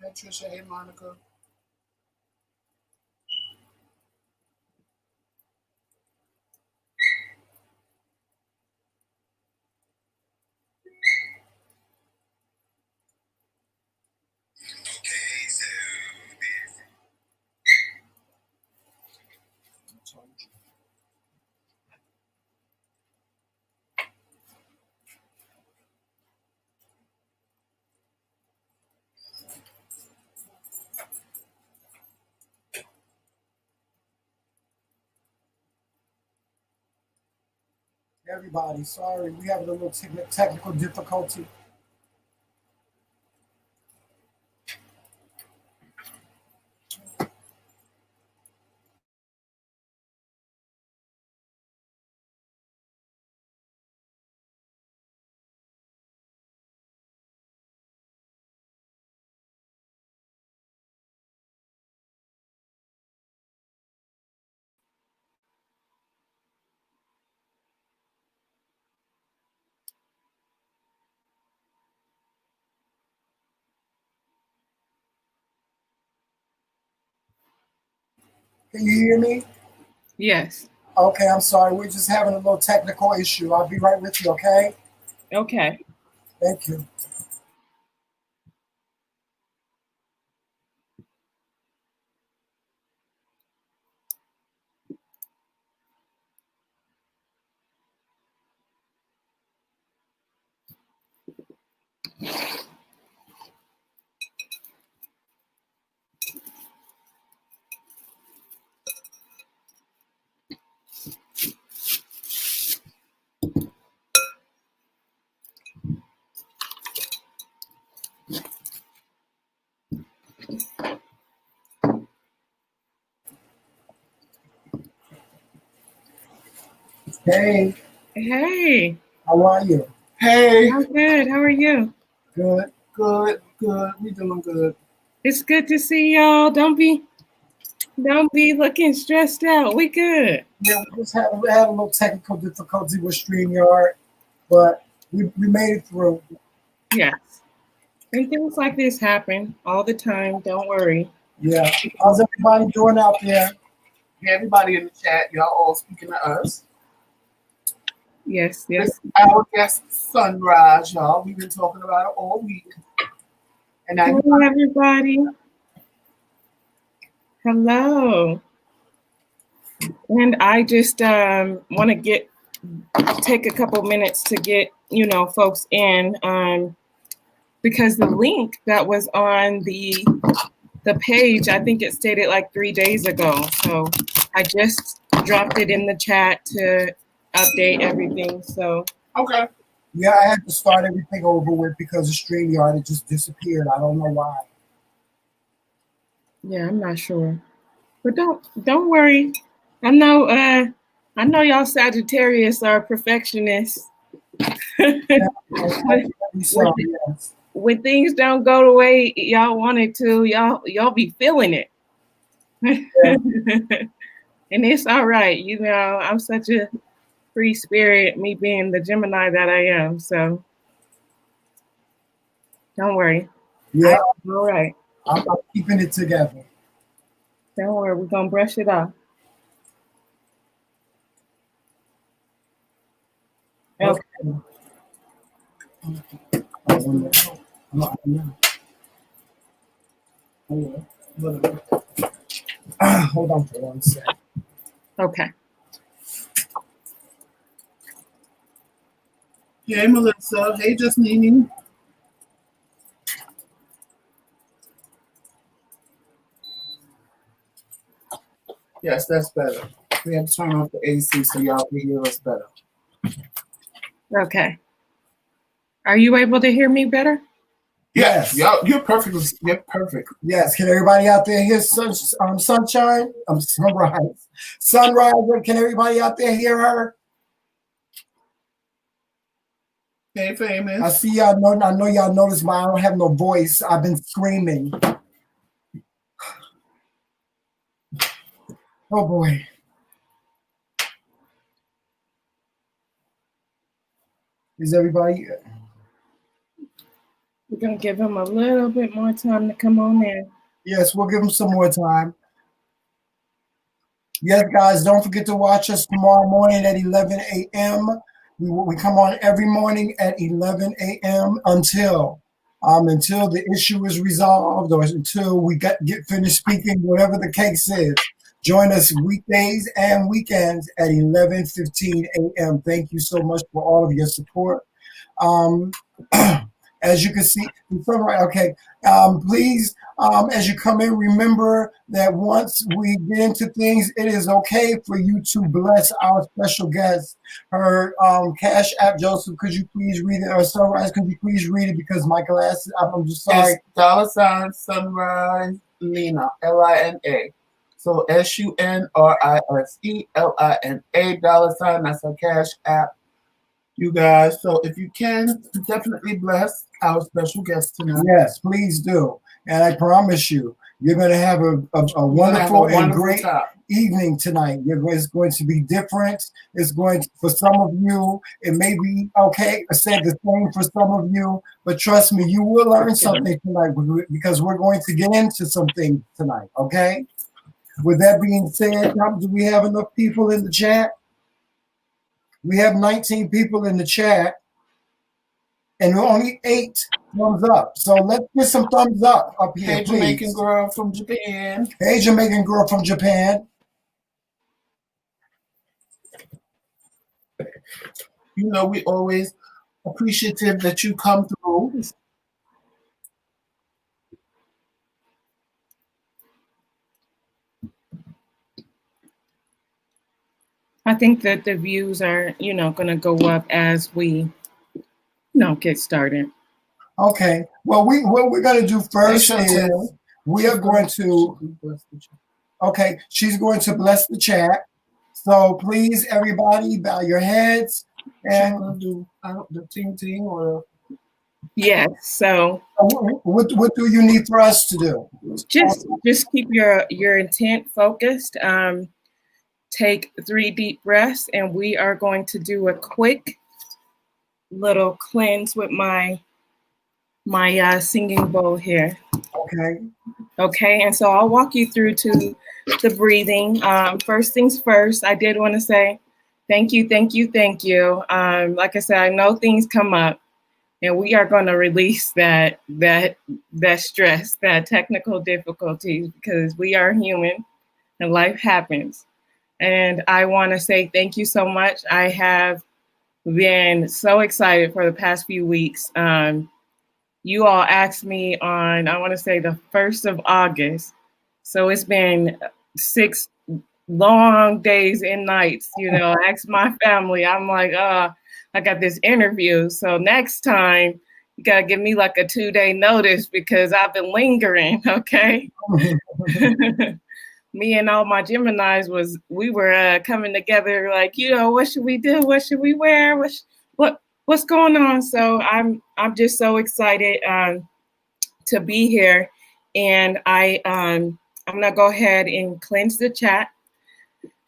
Hey, Trisha. Hey, Monica. Everybody, sorry, we having a little technical difficulty. Can you hear me? Yes. Okay, I'm sorry. We're just having a little technical issue. I'll be right with you, okay? Okay. Thank you. Hey. Hey. How are you? Hey. I'm good. How are you? Good, good, good. We doing good. It's good to see y'all. Don't be looking stressed out. We good. Yeah, we just had a little technical difficulty with StreamYard, but we made it through. Yes. And things like this happen all the time. Don't worry. Yeah. How's everybody doing out there? Yeah, everybody in the chat, y'all all speaking to us. Yes, This yes. is our guest Sunrise, y'all. We've been talking about it all week. And now Hello, everybody. Hello. And I just want to take a couple minutes to get, folks in because the link that was on the page, I think it stated like 3 days ago. So I just dropped it in the chat to update everything. So okay. Yeah, I had to start everything over with because of StreamYard. It just disappeared. I don't know why. Yeah, I'm not sure. But don't worry. I know y'all Sagittarius are perfectionists. When things don't go the way y'all wanted to, y'all be feeling it. Yeah. And it's all right. I'm such a free spirit, me being the Gemini that I am. So don't worry. Yeah. All right. I'm keeping it together. Don't worry. We're going to brush it off. Okay. Hold on for 1 second. Okay. Hey, Melissa. Hey, Justine. Yes, that's better. We have to turn off the AC so y'all can hear us better. Okay. Are you able to hear me better? Yes. You're perfect. You're perfect. Yes. Can everybody out there hear sunshine? Sunrise. Sunrise. Can everybody out there hear her? Hey, famous. I see y'all. I know y'all noticed I don't have no voice. I've been screaming. Oh boy. Is everybody? We're going to give him a little bit more time to come on in. Yes, we'll give him some more time. Yes, guys, don't forget to watch us tomorrow morning at 11 a.m. We come on every morning at 11 a.m. until the issue is resolved or until we get finished speaking, whatever the case is. Join us weekdays and weekends at 11:15 a.m. Thank you so much for all of your support. As you can see, okay. Please, as you come in, remember that once we get into things, it is okay for you to bless our special guest. Her Cash App, Joseph, could you please read it? Or Sunrise, could you please read it? Because my glasses, I'm just sorry. It's $Sunrise Lina, Lina. So SUNRISELINA, that's our Cash App. You guys, so if you can, definitely bless our special guest tonight. Yes, please do. And I promise you, you're going to have a wonderful and great evening tonight. It's going to be different. It's going to, for some of you, it may be okay. I said the same for some of you, but trust me, you will learn something tonight because we're going to get into something tonight, okay? With that being said, do we have enough people in the chat? We have 19 people in the chat and only 8 thumbs up. So let's get some thumbs up here, Hey, please. Jamaican girl from Japan. Hey, Jamaican girl from Japan. You know, we always appreciative that you come through. I think that the views are, going to go up as we, get started. Okay. Well, what we're going to do first is we are going to. Okay, she's going to bless the chat. So please, everybody, bow your heads and do the ting or. Yes. So what do you need for us to do? Just keep your intent focused. Take 3 deep breaths, and we are going to do a quick little cleanse with my singing bowl here. Okay, and so I'll walk you through to the breathing. First things first, I did want to say thank you. Like I said, I know things come up, and we are going to release that stress, that technical difficulties, because we are human and life happens. And I want to say thank you so much. I have been so excited for the past few weeks. You all asked me on, I want to say the 1st of August. So it's been 6 long days and nights, I asked my family, I'm like, I got this interview. So next time you got to give me like a 2-day notice because I've been lingering. Okay. Me and all my Geminis we were coming together like, what should we do? What should we wear? What's going on? So I'm just so excited to be here, and I'm gonna go ahead and cleanse the chat.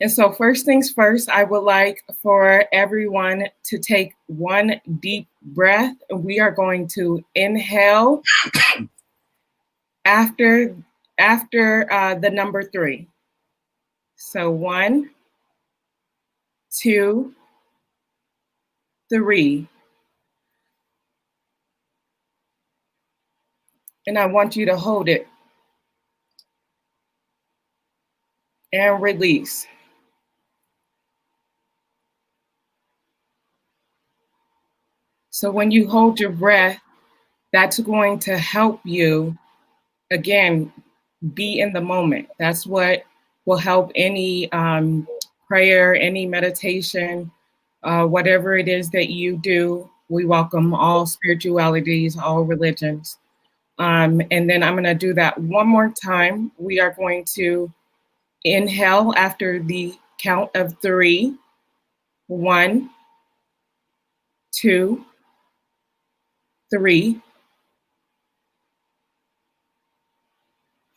And so first things first, I would like for everyone to take 1 deep breath. We are going to inhale after the number 3. So 1, 2, 3. And I want you to hold it and release. So when you hold your breath, that's going to help you, again, be in the moment. That's what will help any prayer, any meditation, whatever it is that you do. We welcome all spiritualities, all religions. And then I'm going to do that one more time. We are going to inhale after the count of 3. 1, 2, 3.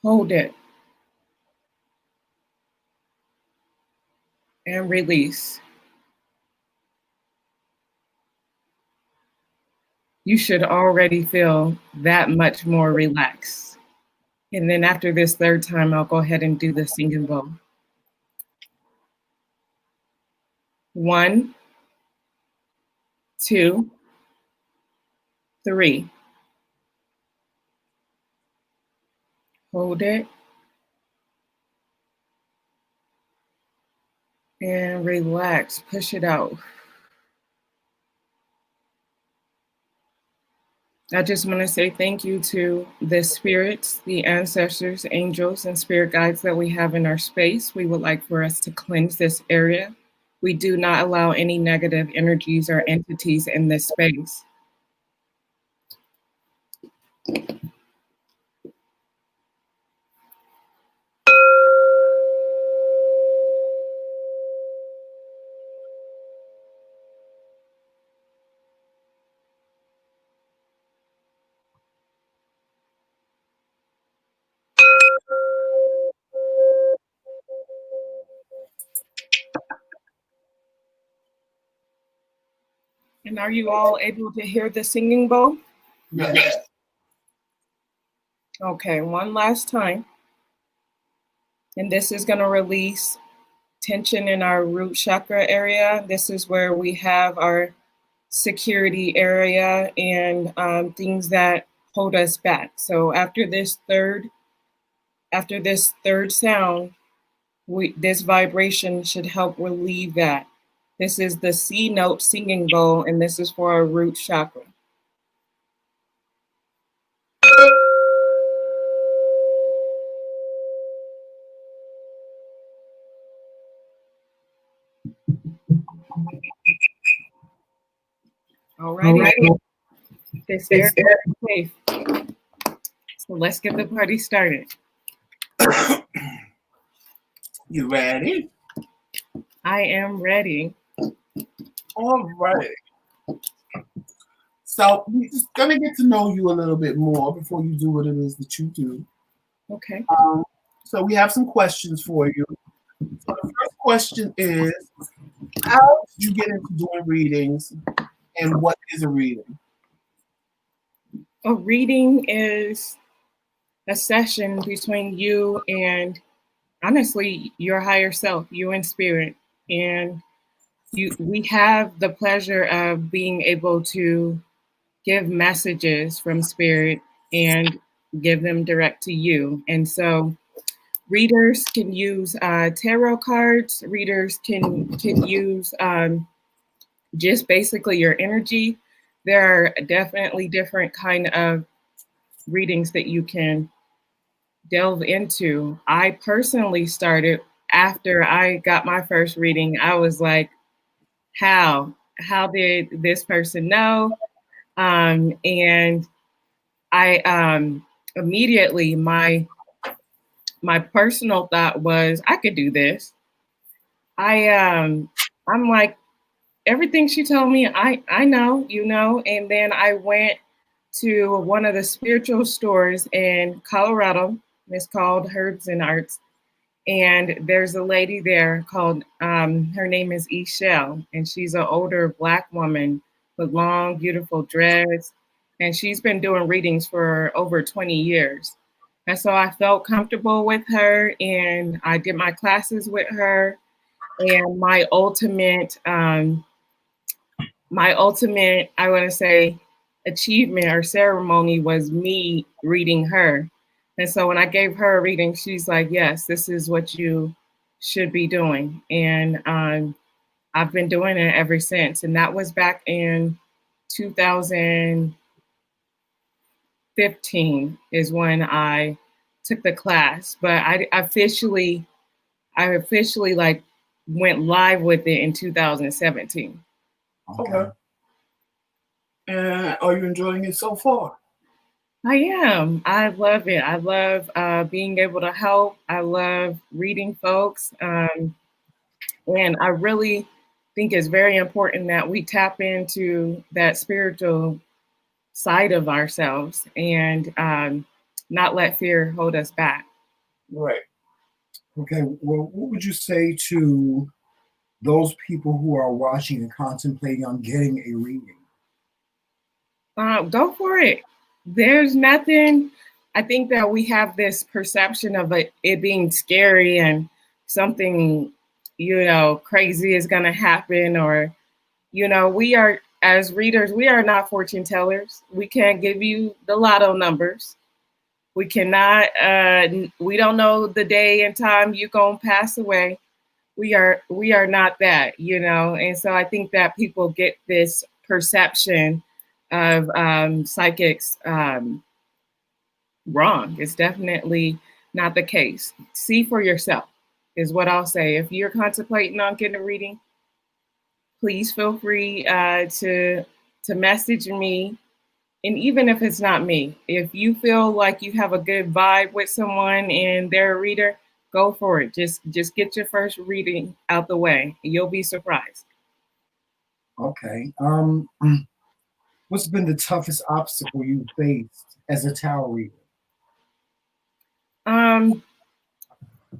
Hold it. And release. you should already feel that much more relaxed. And then after this third time, I'll go ahead and do the singing bowl. 1, 2, 3. Hold it. And relax. Push it out. I just want to say thank you to the spirits, the ancestors, angels, and spirit guides that we have in our space. We would like for us to cleanse this area. We do not allow any negative energies or entities in this space. And are you all able to hear the singing bowl? Yes. Okay, one last time. And this is going to release tension in our root chakra area. This is where we have our security area and things that hold us back. So after this third sound, this vibration should help relieve that. This is the C note singing bowl, and this is for our root chakra. All right. This area is safe. So let's get the party started. You ready? I am ready. All right. So we're just gonna get to know you a little bit more before you do what it is that you do. Okay. So we have some questions for you. So the first question is, how did you get into doing readings, and what is a reading? A reading is a session between you and, honestly, your higher self, you and spirit. And we have the pleasure of being able to give messages from spirit and give them direct to you. And so readers can use tarot cards. Readers can use just basically your energy. There are definitely different kind of readings that you can delve into. I personally started after I got my first reading. I was like, how did this person know? And I immediately my personal thought was, I could do this. I'm like, everything she told me, I know, and then I went to one of the spiritual stores in Colorado. It's called Herbs and Arts. And there's a lady there called, her name is Ishelle, and she's an older Black woman with long, beautiful dreads. And she's been doing readings for over 20 years. And so I felt comfortable with her, and I did my classes with her. And my ultimate, I want to say, achievement or ceremony was me reading her. And so when I gave her a reading, she's like, yes, this is what you should be doing. And I've been doing it ever since. And that was back in 2015 is when I took the class. But I officially like went live with it in 2017. Okay. And are you enjoying it so far? I am. I love it. I love being able to help. I love reading folks. And I really think it's very important that we tap into that spiritual side of ourselves and not let fear hold us back. Right. Okay. Well, what would you say to those people who are watching and contemplating on getting a reading? Go for it. There's nothing. I think that we have this perception of it being scary and something, crazy is going to happen, or, we are, as readers, we are not fortune tellers. We can't give you the lotto numbers. We cannot, we don't know the day and time you're going to pass away. We are not that, and so I think that people get this perception of psychics wrong. It's definitely not the case. See for yourself is what I'll say. If you're contemplating on getting a reading, please feel free to message me. And even if it's not me, if you feel like you have a good vibe with someone and they're a reader, go for it. Just get your first reading out the way. You'll be surprised. Okay. What's been the toughest obstacle you faced as a tarot reader?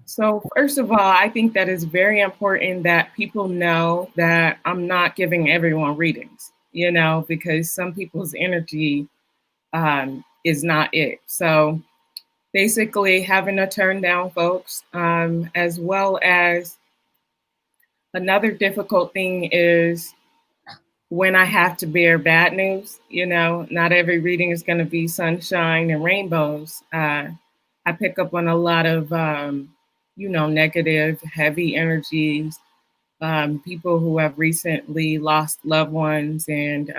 So first of all, I think that it's very important that people know that I'm not giving everyone readings, because some people's energy is not it. So basically having to turn down folks, as well as another difficult thing is when I have to bear bad news. Not every reading is going to be sunshine and rainbows. I pick up on a lot of, negative, heavy energies, people who have recently lost loved ones, and,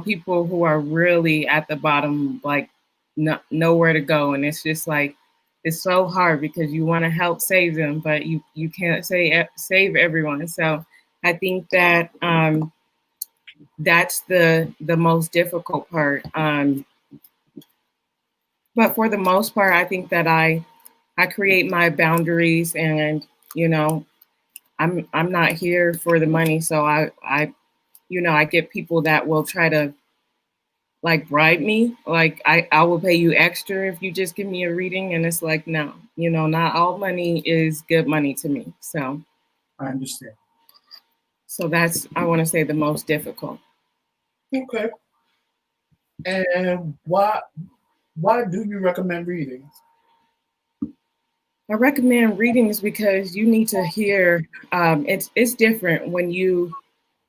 people who are really at the bottom, like nowhere to go. And it's just like, it's so hard because you want to help save them, but you can't save everyone. So I think that that's the most difficult part. But for the most part, I think that I create my boundaries, and I'm not here for the money. So I get people that will try to like bribe me. Like I will pay you extra if you just give me a reading, and it's like, no, not all money is good money to me. So I understand. So that's, I want to say, the most difficult. Okay. And why do you recommend readings? I recommend readings because you need to hear. It's different when you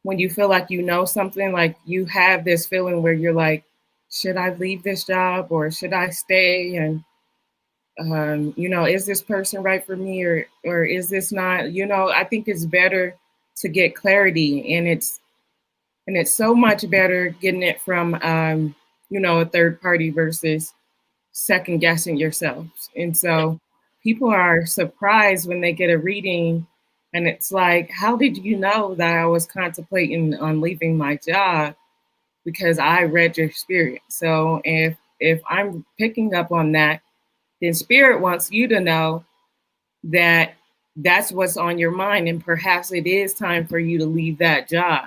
feel like something, like you have this feeling where you're like, should I leave this job or should I stay? And is this person right for me or is this not? I think it's better to get clarity, and it's so much better getting it from a third party versus second guessing yourself. And so people are surprised when they get a reading, and it's like, how did you know that I was contemplating on leaving my job? Because I read your spirit. So if I'm picking up on that, then spirit wants you to know that that's what's on your mind, and perhaps it is time for you to leave that job.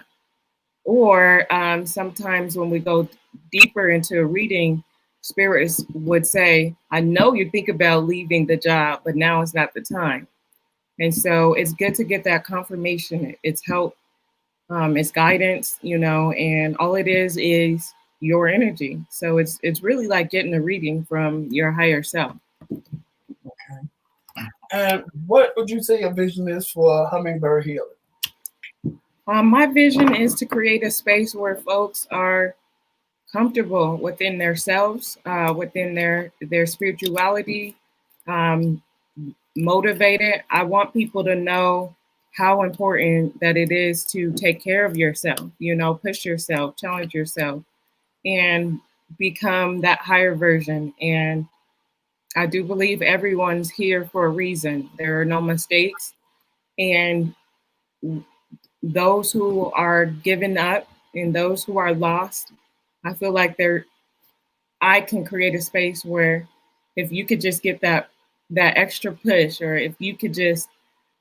Or sometimes when we go deeper into a reading, spirits would say, I know you think about leaving the job, but now is not the time. And so it's good to get that confirmation. It's help, it's guidance, and all it is your energy. So it's really like getting a reading from your higher self. Okay. And what would you say your vision is for Hummingbird Healing? My vision is to create a space where folks are comfortable within themselves, within their spirituality, motivated. I want people to know how important that it is to take care of yourself, push yourself, challenge yourself, and become that higher version. And I do believe everyone's here for a reason. There are no mistakes. And those who are giving up and those who are lost, I feel like I can create a space where if you could just get that extra push, or if you could just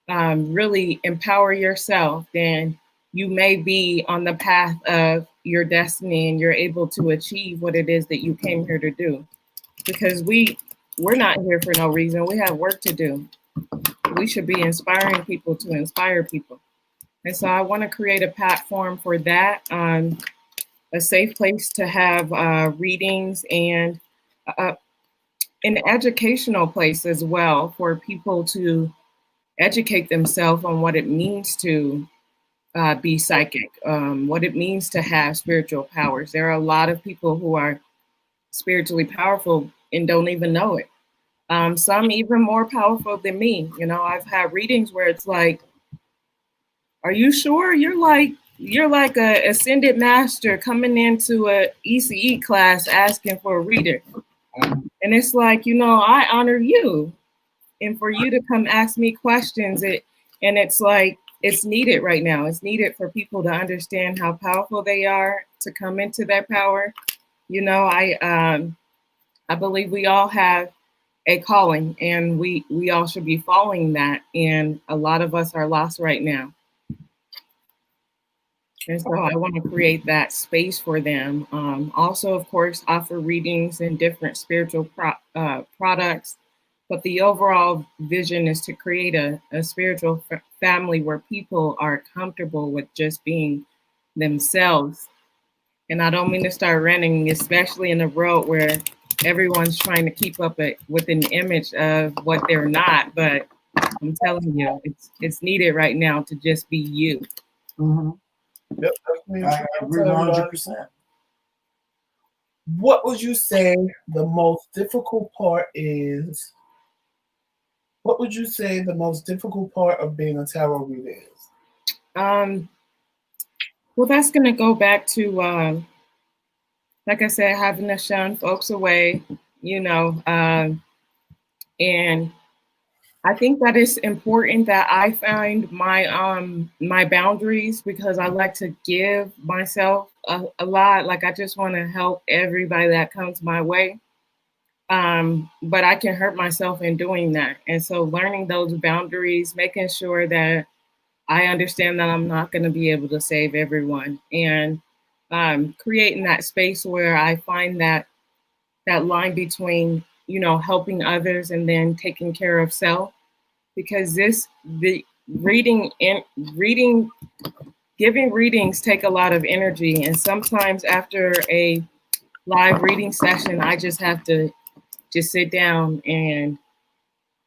really empower yourself, then you may be on the path of your destiny and you're able to achieve what it is that you came here to do. Because we're not here for no reason. We have work to do. We should be inspiring people to inspire people. And so I want to create a platform for that. a safe place to have readings and an educational place as well for people to educate themselves on what it means to be psychic, what it means to have spiritual powers. There are a lot of people who are spiritually powerful and don't even know it. Some even more powerful than me. You know, I've had readings where it's like, are you sure? You're like a ascended master coming into a ECE class asking for a reader. And it's like, you know, I honor you. And for you to come ask me questions, it's like, it's needed right now. It's needed for people to understand how powerful they are, to come into their power. You know, I believe we all have a calling, and we all should be following that. And a lot of us are lost right now. And so I want to create that space for them. Also, of course, offer readings and different spiritual products. But the overall vision is to create a spiritual family where people are comfortable with just being themselves. And I don't mean to start ranting, especially in a world where everyone's trying to keep up with an image of what they're not. But I'm telling you, it's needed right now to just be you. Mm-hmm. Yep, I agree 100%. What would you say the most difficult part is? What would you say the most difficult part of being a tarot reader is? Well, that's going to go back to, like I said, having to shun folks away, you know, and I think that it's important that I find my boundaries, because I like to give myself a lot. Like, I just want to help everybody that comes my way. But I can hurt myself in doing that. And so learning those boundaries, making sure that I understand that I'm not going to be able to save everyone, and creating that space where I find that line between, you know, helping others and then taking care of self. Because giving readings take a lot of energy. And sometimes after a live reading session, I just have to just sit down and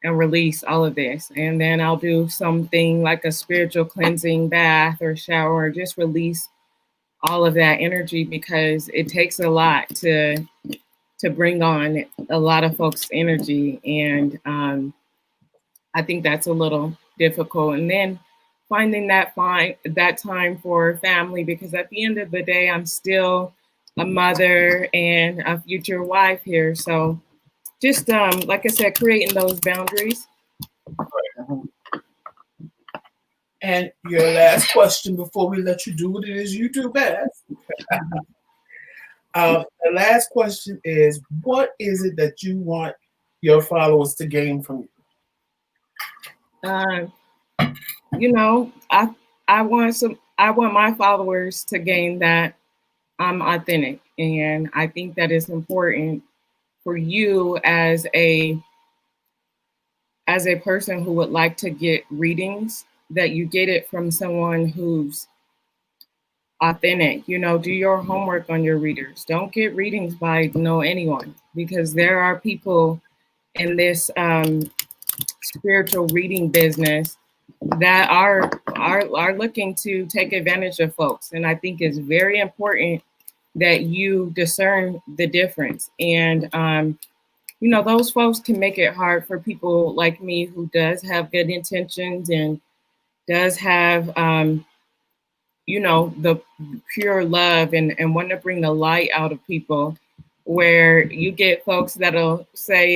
release all of this. And then I'll do something like a spiritual cleansing bath or shower, just release all of that energy, because it takes a lot to bring on a lot of folks' energy. And I think that's a little difficult. And then finding that time for family, because at the end of the day, I'm still a mother and a future wife here. So just like I said, creating those boundaries. And your last question before we let you do what it is you do best. The last question is, what is it that you want your followers to gain from you? You know, I want my followers to gain that I'm authentic, and I think that is important for you as a person who would like to get readings, that you get it from someone who's authentic. You know, do your homework on your readers. Don't get readings by anyone, because there are people in this spiritual reading business that are looking to take advantage of folks. And I think it's very important that you discern the difference. And you know, those folks can make it hard for people like me, who does have good intentions and does have you know, the pure love and want to bring the light out of people, where you get folks that'll say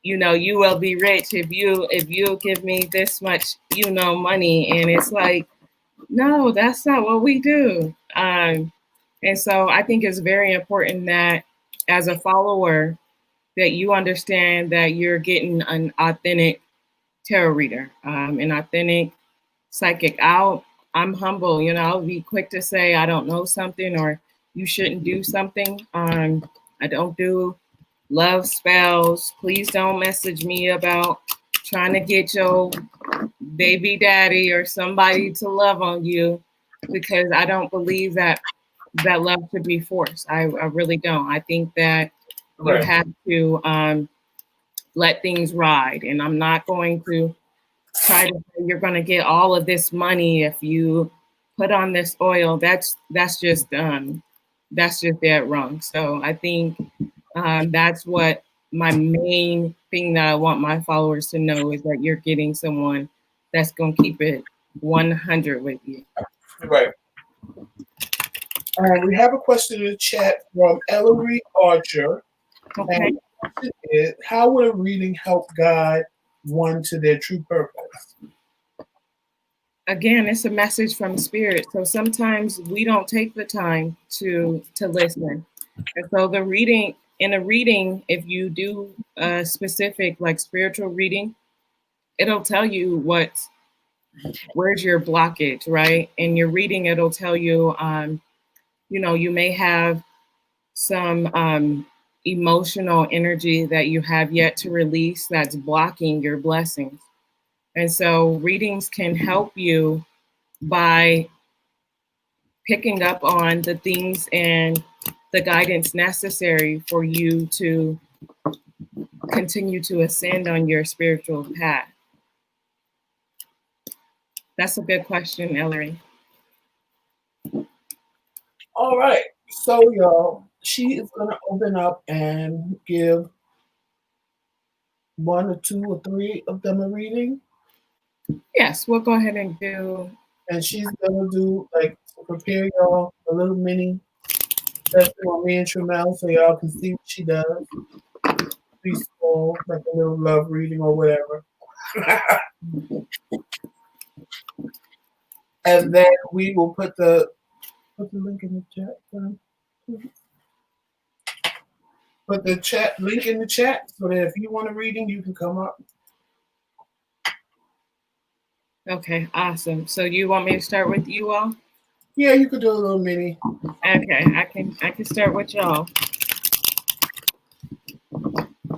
you know, you will be rich if you give me this much, you know, money. And it's like, no, that's not what we do. And so I think it's very important that as a follower, that you understand that you're getting an authentic tarot reader, an authentic psychic. I'm humble, you know, I'll be quick to say I don't know something, or you shouldn't do something. I don't do love spells. Please don't message me about trying to get your baby daddy or somebody to love on you. because I don't believe that love should be forced. I really don't. I think that you have to let things ride, and I'm not going to try to say you're going to get all of this money if you put on this oil. That's just dead wrong. So I think that's what my main thing that I want my followers to know is that you're getting someone that's going to keep it 100 with you. Right. We have a question in the chat from Ellery Archer. Okay. And the question is, how would a reading help guide one to their true purpose? Again, it's a message from spirit. So sometimes we don't take the time to listen. And so in a reading, if you do a specific like spiritual reading, it'll tell you where's your blockage, right? In your reading, it'll tell you, you may have some emotional energy that you have yet to release that's blocking your blessings. And so readings can help you by picking up on the things and the guidance necessary for you to continue to ascend on your spiritual path. That's a good question, Ellery. All right. So, y'all, she is going to open up and give 1 or 2 or 3 of them a reading. Yes, we'll go ahead and do. And she's going to do, like, to prepare y'all a little mini lesson on me and Tramel so y'all can see what she does. Be small, like a little love reading or whatever. And then we will put the link in the chat. Put the link in the chat so that if you want a reading, you can come up. Okay, awesome. So you want me to start with you all? Yeah, you could do a little mini. Okay, I can start with y'all.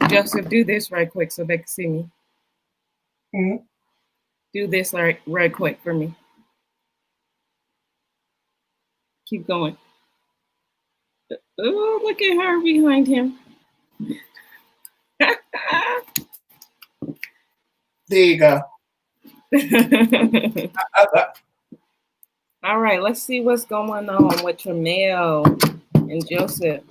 Joseph, do this right quick so they can see me. Mm-hmm. Do this right quick for me. Keep going. Oh, look at her behind him. There you go. All right, let's see what's going on with Emil and Joseph.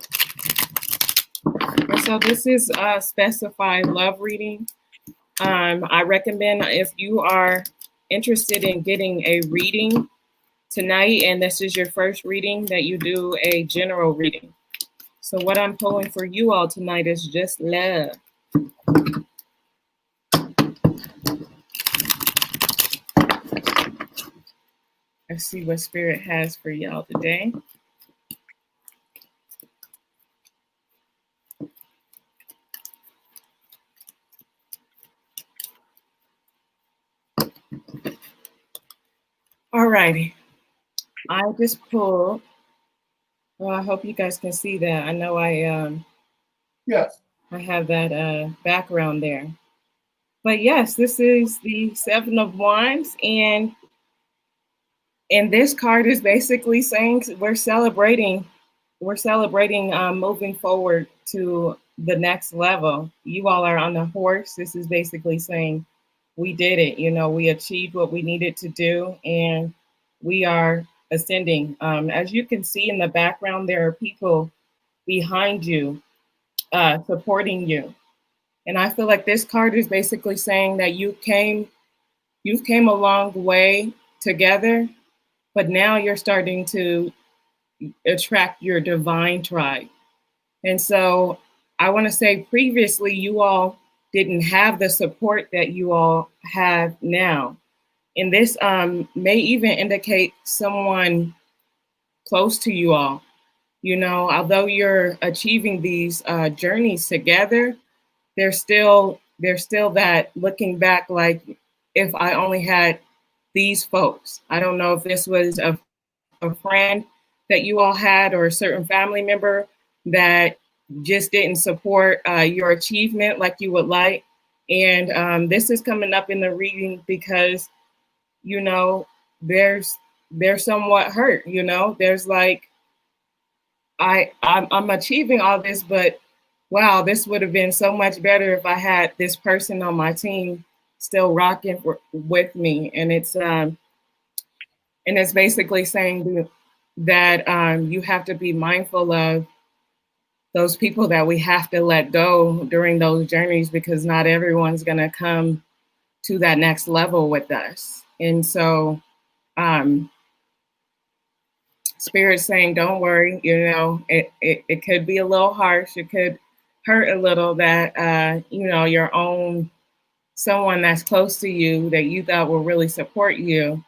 And so this is a specified love reading. I recommend if you are interested in getting a reading tonight, and this is your first reading, that you do a general reading. So what I'm pulling for you all tonight is just love. Let's see what Spirit has for y'all today. All righty. I just pulled. Well, I hope you guys can see that. I know yes. I have that background there. But yes, this is the 7 of Wands, and this card is basically saying we're celebrating moving forward to the next level. You all are on the horse. This is basically saying we did it. We achieved what we needed to do, and we are ascending. As you can see in the background, there are people behind you supporting you. And I feel like this card is basically saying that you've came a long way together, but now you're starting to attract your divine tribe. And so I want to say previously you all didn't have the support that you all have now. And this may even indicate someone close to you all. Although you're achieving these journeys together, there's still that looking back, like, if I only had these folks. I don't know if this was a friend that you all had or a certain family member that just didn't support your achievement like you would like. And this is coming up in the reading because, there's they're somewhat hurt, you know. There's like, I'm achieving all this, but wow, this would have been so much better if I had this person on my team still rocking with me. And it's basically saying that you have to be mindful of those people that we have to let go during those journeys, because not everyone's going to come to that next level with us. And so Spirit's saying, don't worry, you know, it could be a little harsh. It could hurt a little that, you know, your own someone that's close to you that you thought will really support you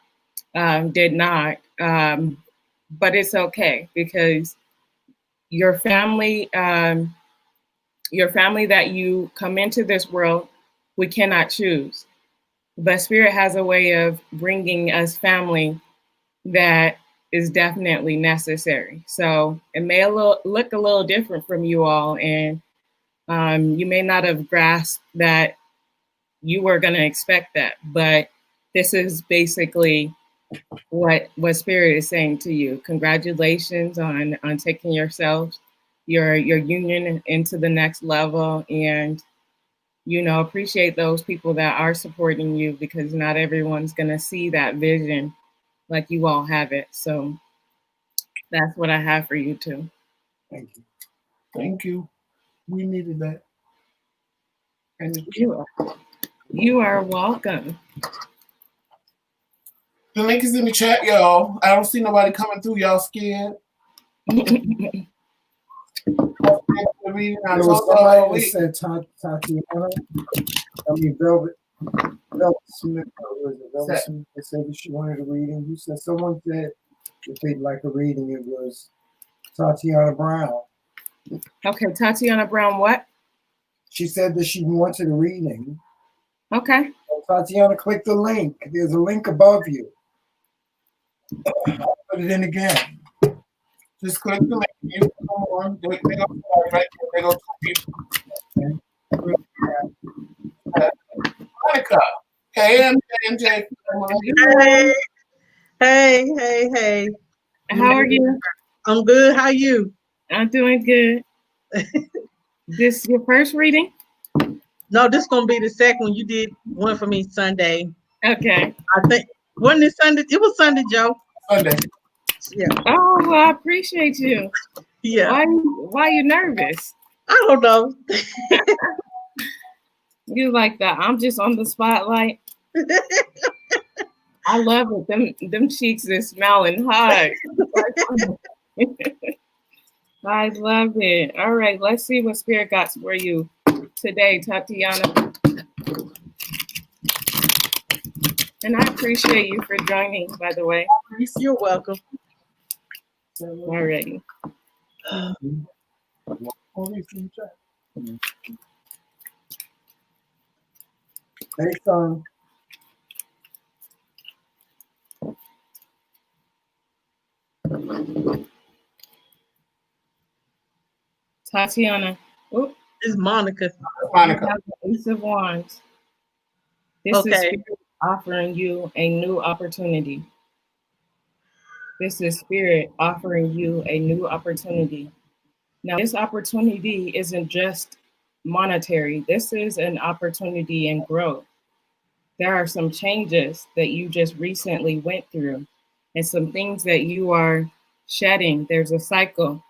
did not. But it's okay, because your family that you come into this world, we cannot choose. But Spirit has a way of bringing us family that is definitely necessary. So it may look a little different from you all, and you may not have grasped that you were going to expect that, but this is basically what Spirit is saying to you. Congratulations on taking yourself, your union into the next level, and you know, appreciate those people that are supporting you, because not everyone's going to see that vision like you all have it. So that's what I have for you too. Thank you. Thank you. We needed that. And you are welcome. The link is in the chat, y'all. I don't see nobody coming through. Y'all scared? There was somebody that said Tatiana. I mean, Velvet Smith. Velvet Smith. They said that she wanted a reading. You said someone said if they'd like a reading, it was Tatiana Brown. Okay, Tatiana Brown, what? She said that she wanted a reading. Okay. So Tatiana, click the link. There's a link above you. I'll put it in again. Just click the link. You come on. They go right there. They go to Monica. Hey, MJ&J. Hey. How are you? I'm good. How are you? I'm doing good. This your first reading? No, this is gonna be the second one. You did one for me Sunday. Okay. I think wasn't it Sunday? It was Sunday, Joe. Sunday. Yeah. Oh, well, I appreciate you. Yeah. Why are you nervous? I don't know. You like that? I'm just on the spotlight. I love it. Them cheeks are smiling hard. I love it. All right, let's see what Spirit got for you today, Tatiana. And I appreciate you for joining, by the way. You're welcome. Alrighty. Hey, son. Tatiana. Oop. It's Monica. Monica. Ace of Wands. This is Spirit offering you a new opportunity. This is Spirit offering you a new opportunity. Now, this opportunity isn't just monetary. This is an opportunity in growth. There are some changes that you just recently went through and some things that you are shedding. There's a cycle.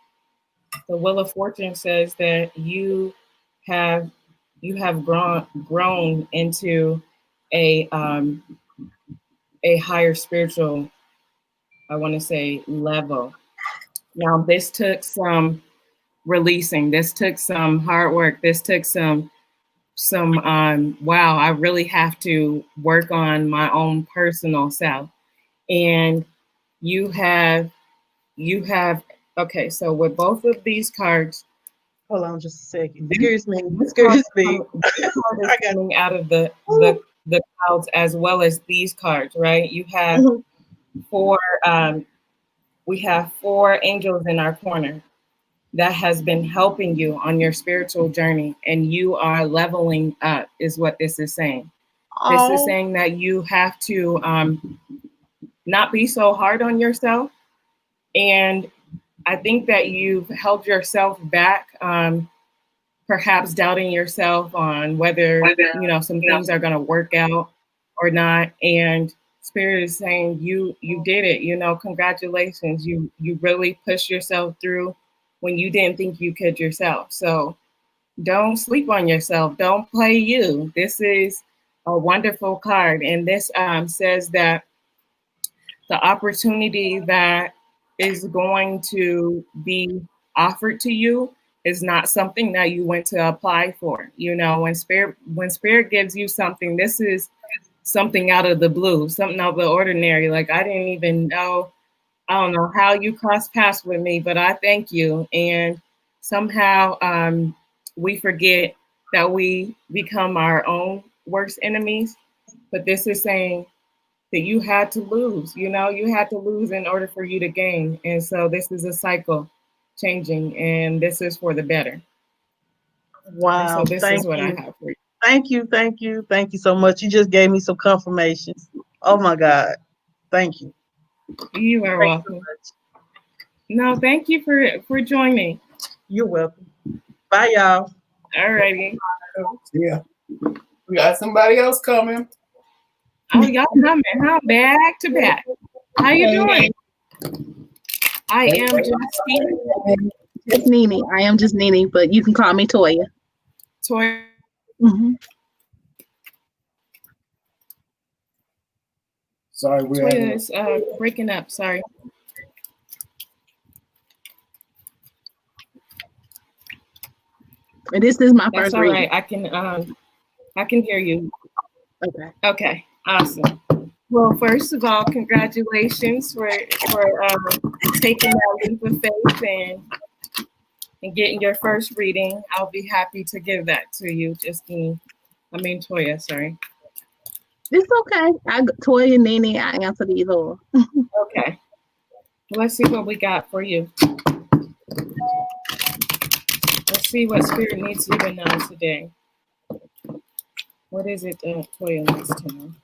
The Wheel of Fortune says that you have grown into a higher spiritual, I want to say, level. Now, this took some releasing. This took some hard work. This took some wow, I really have to work on my own personal self. And you have okay, so with both of these cards, hold on just a second. Excuse me. This card is coming out of the clouds, as well as these cards, right? You have four we have four angels in our corner that has been helping you on your spiritual journey, and you are leveling up, is what this is saying. This is saying that you have to not be so hard on yourself. And I think that you've held yourself back, perhaps doubting yourself on whether, you know, some things are going to work out or not. And Spirit is saying you did it, you know, congratulations. You really pushed yourself through when you didn't think you could yourself. So don't sleep on yourself. Don't play you. This is a wonderful card. And this says that the opportunity that is going to be offered to you is not something that you went to apply for. You know, when spirit gives you something, this is something out of the blue, something out of the ordinary. Like, I didn't even know, I don't know how you crossed paths with me, but I thank you. And somehow we forget that we become our own worst enemies. But this is saying that you had to lose, you know, you had to lose in order for you to gain. And so this is a cycle changing, and this is for the better. Wow. And so this is what I have for you. Thank you. Thank you. Thank you so much. You just gave me some confirmation. Oh my God. Thank you. You are welcome. No, thank you for joining. You're welcome. Bye, y'all. All righty. Yeah. We got somebody else coming. Oh, y'all coming, huh? Back to back. How you doing? I am just Nene. I am just Nene, but you can call me Toya. Toya. Mm-hmm. Sorry, Toya is breaking up. Sorry. And this is my That's first all reading. right. I can hear you. Okay. Okay. Awesome. Well, first of all, congratulations for taking that leap of faith and getting your first reading. I'll be happy to give that to you, Toya, sorry. It's okay. Toya and Nene, I answer these all. Okay. Let's see what we got for you. Let's see what Spirit needs you to know today. What is it Toya needs to know?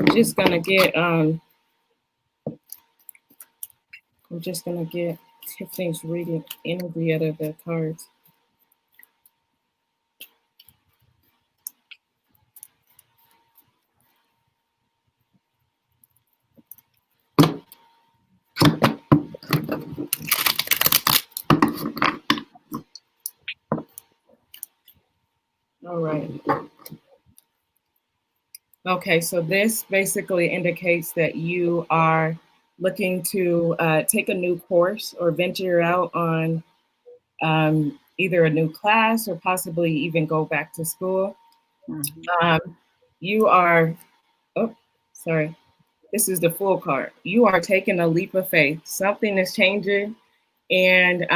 I'm just gonna get Tiffany's reading energy out of the cards. All right. Okay, so this basically indicates that you are looking to take a new course or venture out on either a new class or possibly even go back to school. Mm-hmm. You are, this is the Fool card. You are taking a leap of faith. Something is changing. And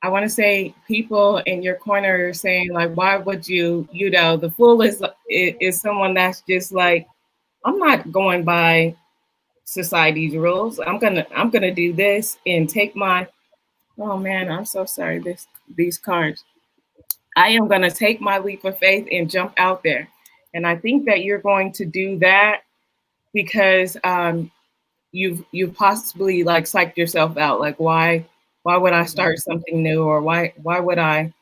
I want to say people in your corner are saying, like, why would you know, the Fool is someone that's just like, I'm not going by society's rules. I'm gonna do this and take my, oh man, I'm so sorry, these cards. I am gonna take my leap of faith and jump out there. And I think that you're going to do that because you've possibly like psyched yourself out. Like, why would I start something new, or why would I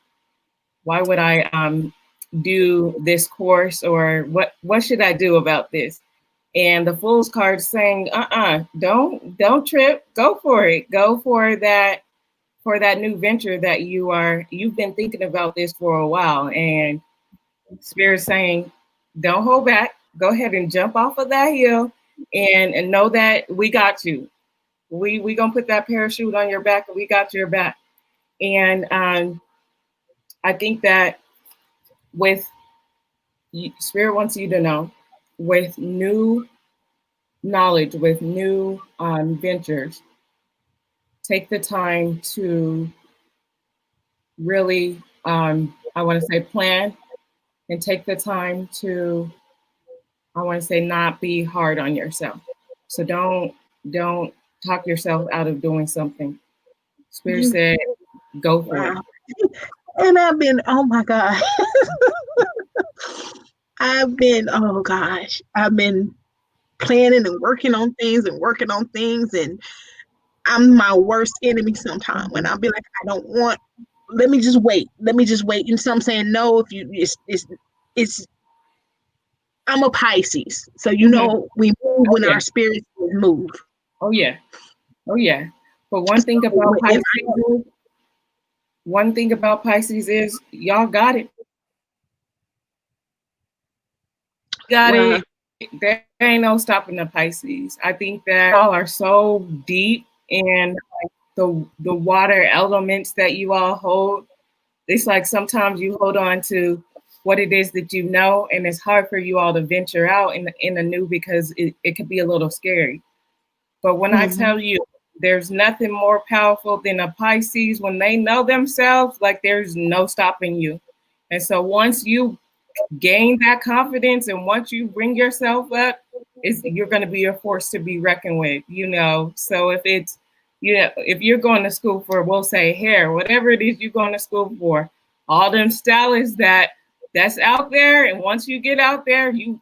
do this course, or what should I do about this? And the Fool's card saying, don't trip, go for it. Go for that new venture that you've been thinking about this for a while. And Spirit saying, don't hold back. Go ahead and jump off of that hill and know that we got you. We gonna put that parachute on your back, and we got your back. And I think that Spirit wants you to know, with new knowledge, with new ventures, take the time to really, I want to say, plan, and take the time to, I want to say, not be hard on yourself. So don't talk yourself out of doing something. Spirit said, go for it. And I've been, oh my God. I've been planning and working on things, and I'm my worst enemy sometimes when I'll be like, I don't want, let me just wait. And so I'm saying, no, if you, it's, I'm a Pisces. So, we move when our spirits move. Oh yeah. But one thing about Pisces is y'all got it. It. There ain't no stopping the Pisces. I think that y'all are so deep in the water elements that you all hold. It's like sometimes you hold on to what it is that you know, and it's hard for you all to venture out in the new because it could be a little scary. But when I tell you, there's nothing more powerful than a Pisces when they know themselves, like there's no stopping you. And so once you gain that confidence and once you bring yourself up, you're going to be a force to be reckoned with, So if it's, if you're going to school for, we'll say hair, whatever it is you're going to school for, all them stylists that's out there. And once you get out there, you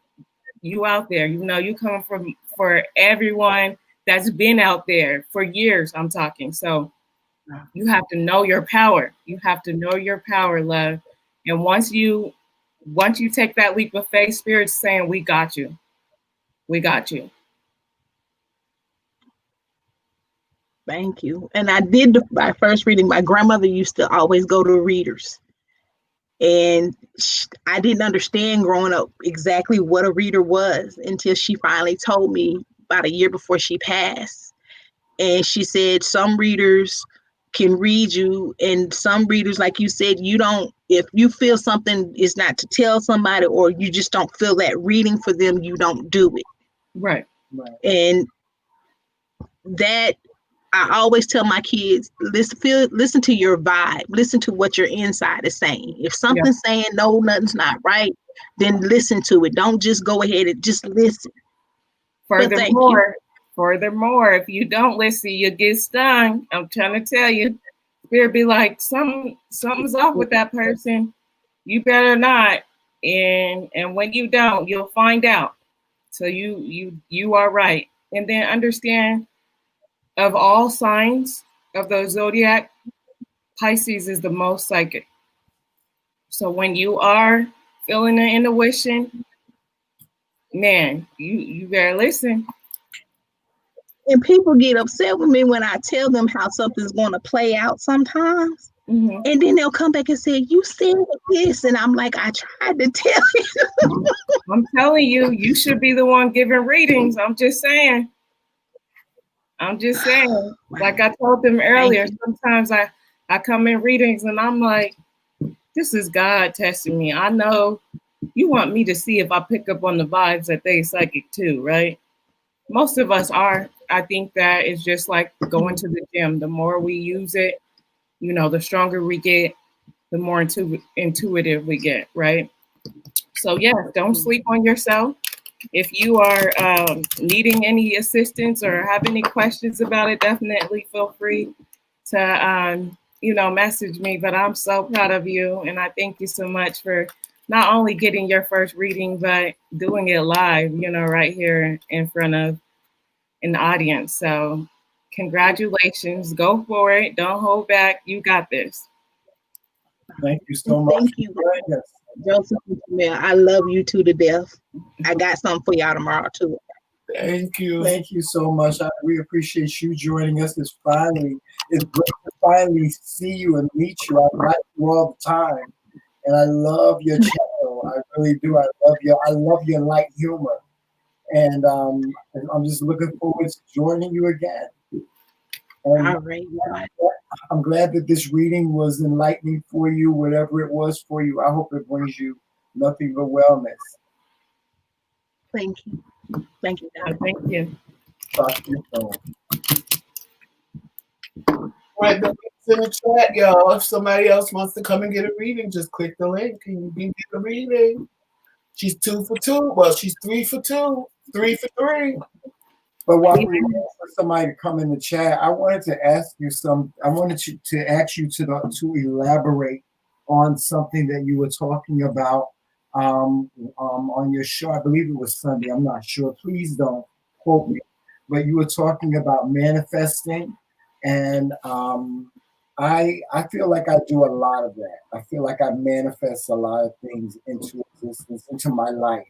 out there, you coming for everyone that's been out there for years, I'm talking. So you have to know your power. You have to know your power, love. And once you take that leap of faith, Spirit's saying, we got you. We got you. Thank you. And I did my first reading. My grandmother used to always go to readers. And I didn't understand growing up exactly what a reader was until she finally told me about a year before she passed. And she said some readers can read you, and some readers, like you said, if you feel something is not to tell somebody, or you just don't feel that reading for them, you don't do it. Right. And that, I always tell my kids, listen to your vibe, listen to what your inside is saying. If something's saying no, nothing's not right, then listen to it. Don't just go ahead and just listen. Furthermore, if you don't listen, you get stung. I'm trying to tell you, Spirit be like, something's off with that person. You better not. And when you don't, you'll find out. So you are right. And then understand, of all signs of the zodiac, Pisces is the most psychic. So when you are feeling the intuition, man, you better listen. And people get upset with me when I tell them how something's going to play out sometimes. And then they'll come back and say, you said this. And I'm like, I tried to tell you. I'm telling you, you should be the one giving readings. I'm just saying. Like I told them earlier, sometimes I come in readings and I'm like, this is God testing me. I know you want me to see if I pick up on the vibes that they psychic too, right? Most of us are. I think that it's just like going to the gym. The more we use it, the stronger we get, the more intuitive we get, right? So yeah, don't sleep on yourself. If you are needing any assistance or have any questions about it, definitely feel free to, message me. But I'm so proud of you. And I thank you so much for not only getting your first reading, but doing it live, right here in front of an audience. So congratulations. Go for it. Don't hold back. You got this. Thank you so much. Thank you. Yes. Joseph and Emil, I love you two to death. I got something for y'all tomorrow too. Thank you. Thank you so much. We appreciate you joining us. It's great to finally see you and meet you. I like you all the time, and I love your channel. I really do. I love your light humor, and I'm just looking forward to joining you again. And all right. I'm glad that this reading was enlightening for you, whatever it was for you. I hope it brings you nothing but wellness. Thank you. Thank you. Thank you. Talk to you soon. All right, the link's in the chat, y'all. If somebody else wants to come and get a reading, just click the link and you can get a reading. She's 2 for 2. Well, she's 3 for 2. 3 for 3. But while we wait for somebody to come in the chat, I wanted to ask you to ask you to elaborate on something that you were talking about on your show. I believe it was Sunday. I'm not sure. Please don't quote me. But you were talking about manifesting, and I feel like I do a lot of that. I feel like I manifest a lot of things into existence, into my life,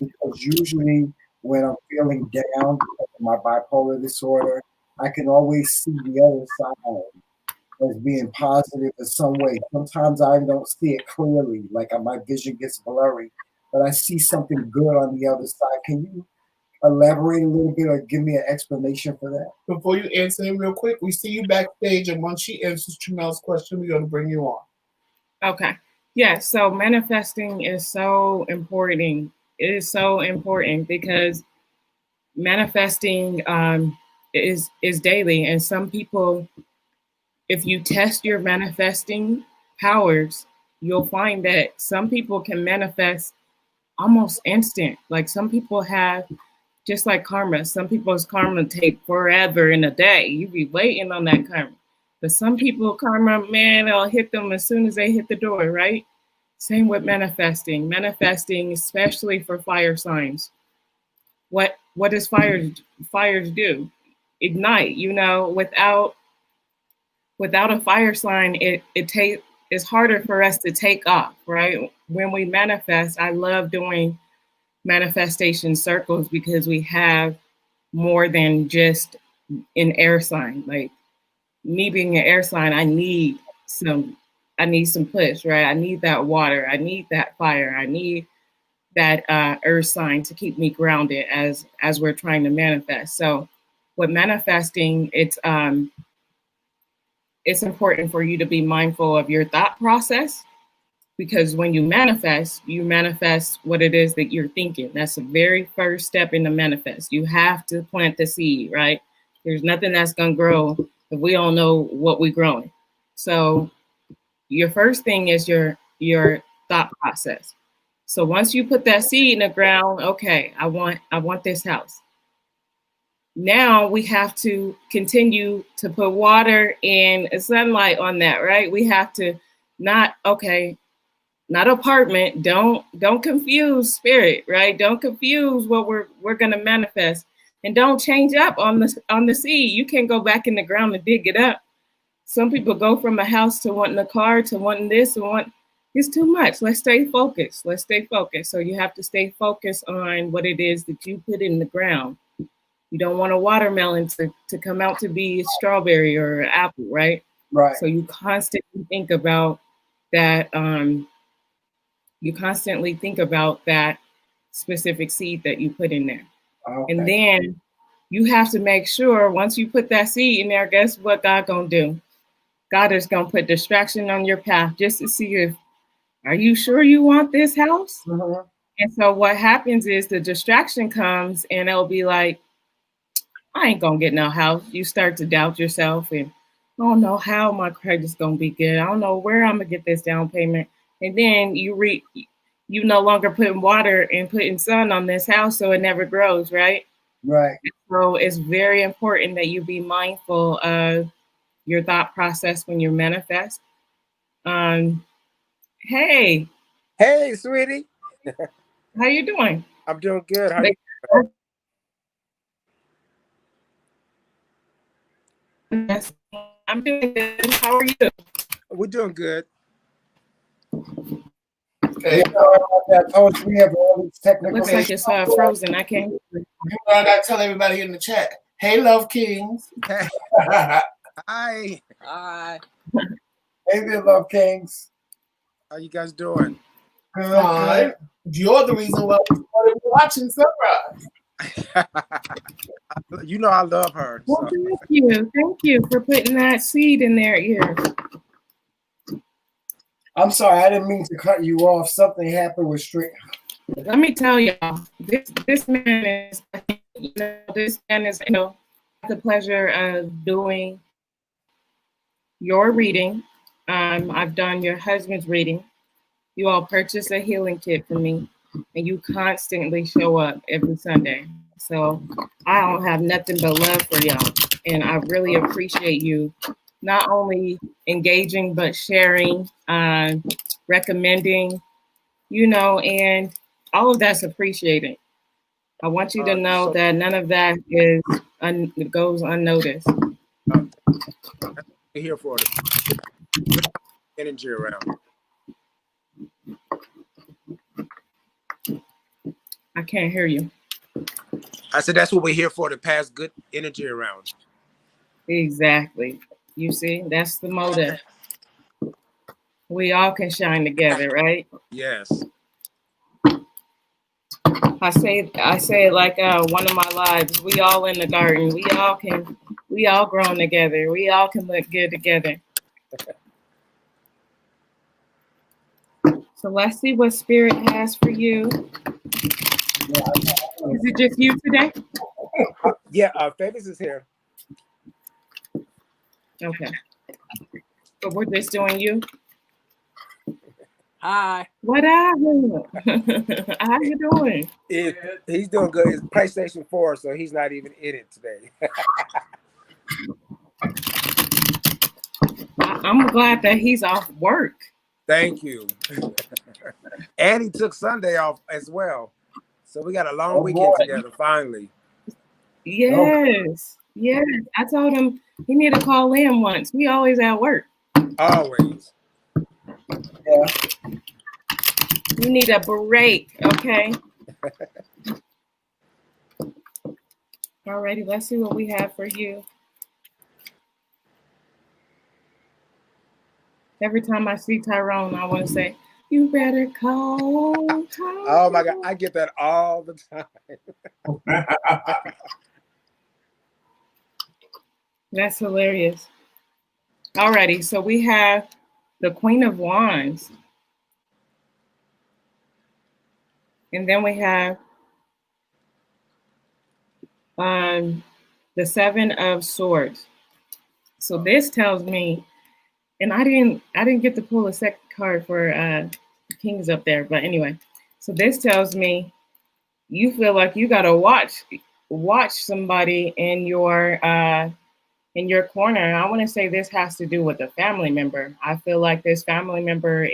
because usually when I'm feeling down because of my bipolar disorder, I can always see the other side as being positive in some way. Sometimes I don't see it clearly, like my vision gets blurry, but I see something good on the other side. Can you elaborate a little bit or give me an explanation for that? Before you answer him real quick, we see you backstage, and once she answers Tramel's question, we're going to bring you on. Okay. Yeah, so manifesting is so important. It is so important because manifesting is daily. And some people, if you test your manifesting powers, you'll find that some people can manifest almost instant. Like some people have, just like karma, some people's karma take forever in a day. You be waiting on that karma. But some people, karma, man, it'll hit them as soon as they hit the door, right? Same with manifesting. Manifesting, especially for fire signs. What does fires do? Ignite. You know, without a fire sign, it's harder for us to take off, right? When we manifest, I love doing manifestation circles because we have more than just an air sign. Like me being an air sign, I need some push, right? I need that water. I need that fire. I need that earth sign to keep me grounded as we're trying to manifest. So with manifesting, it's important for you to be mindful of your thought process, because when you manifest what it is that you're thinking. That's the very first step in the manifest. You have to plant the seed, right? There's nothing that's going to grow if we don't know what we're growing. So your first thing is your thought process. So once you put that seed in the ground, okay, I want this house. Now we have to continue to put water and sunlight on that, right? We have to not apartment. Don't confuse spirit, right? Don't confuse what we're gonna manifest, and don't change up on the seed. You can't go back in the ground and dig it up. Some people go from a house to wanting a car to wanting this and it's too much. Let's stay focused. So you have to stay focused on what it is that you put in the ground. You don't want a watermelon to come out to be a strawberry or an apple, right? Right. So you constantly think about that. You constantly think about that specific seed that you put in there. Okay. And then you have to make sure once you put that seed in there, guess what God gonna do? God is gonna put distraction on your path just to see if, are you sure you want this house? Mm-hmm. And so what happens is the distraction comes and it'll be like, I ain't gonna get no house. You start to doubt yourself and I don't know how my credit's gonna be good. I don't know where I'm gonna get this down payment. And then you no longer putting water and putting sun on this house, so it never grows, right? Right. So it's very important that you be mindful of your thought process when you manifest. Hey, sweetie. How you doing? I'm doing good. How Yes, I'm doing good. How are you? We're doing good. Okay. I told you we have all these technical. Looks like it's frozen. I can't. I gotta tell everybody in the chat. Hey, Love Kings. Hi. Hey there, Love Kings. How you guys doing? Good. You're the reason why we started watching Sunrise. You know I love her. Well, thank you for putting that seed in their ear. I'm sorry, I didn't mean to cut you off. Something happened with Street. Let me tell y'all, this man is, the pleasure of doing your reading. I've done your husband's reading. You all purchased a healing kit for me, and you constantly show up every Sunday. So I don't have nothing but love for y'all. And I really appreciate you not only engaging, but sharing, recommending, and all of that's appreciated. I want you to know that none of that goes unnoticed. Here for it. Energy around. I can't hear you. I said that's what we're here for, to pass good energy around. Exactly. You see, that's the motive. We all can shine together, right? Yes. I say it like one of my lives. We all in the garden. We all grown together. We all can look good together. So let's see what Spirit has for you. Is it just you today? Yeah, Famous is here. Okay. But we're just doing you. Hi. What up? How you doing? He's doing good. It's PlayStation 4, so he's not even in it today. I'm glad that he's off work. Thank you. And he took Sunday off as well. So we got a long weekend together, finally. Yes. Yes. I told him he need to call in once. We always at work. Always. Yeah. You need a break, okay? Alrighty, let's see what we have for you. Every time I see Tyrone, I want to say, you better call Tyrone. Oh my God, I get that all the time. That's hilarious. Alrighty, so we have the Queen of Wands. And then we have the Seven of Swords. So this tells me, and I didn't get to pull a second card for Kings up there, but anyway. So this tells me you feel like you gotta watch somebody in your corner. I want to say this has to do with a family member. I feel like this family member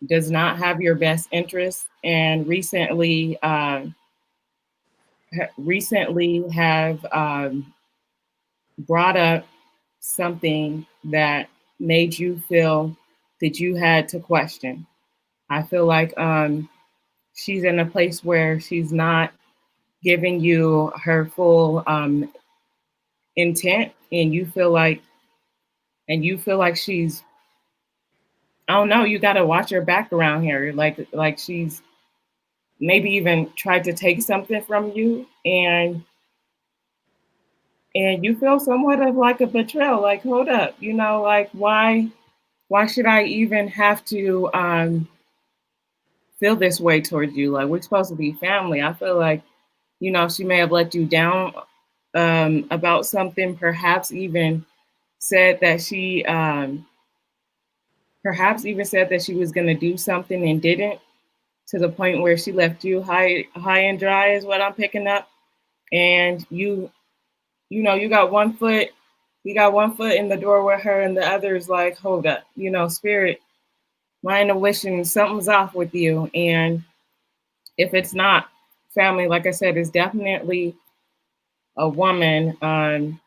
does not have your best interest, and recently have brought up something that made you feel that you had to question. I feel like she's in a place where she's not giving you her full intent, and you feel like she's, I don't know, you got to watch her back around here. Like she's maybe even tried to take something from you, and you feel somewhat of like a betrayal. Like, hold up, like why should I even have to feel this way towards you? Like, we're supposed to be family. I feel like, she may have let you down about something, perhaps even said that she was going to do something and didn't, to the point where she left you high and dry is what I'm picking up. And you got one foot in the door with her, and the other is like, hold up, Spirit, my intuition, something's off with you. And if it's not family, like I said, it's definitely a woman that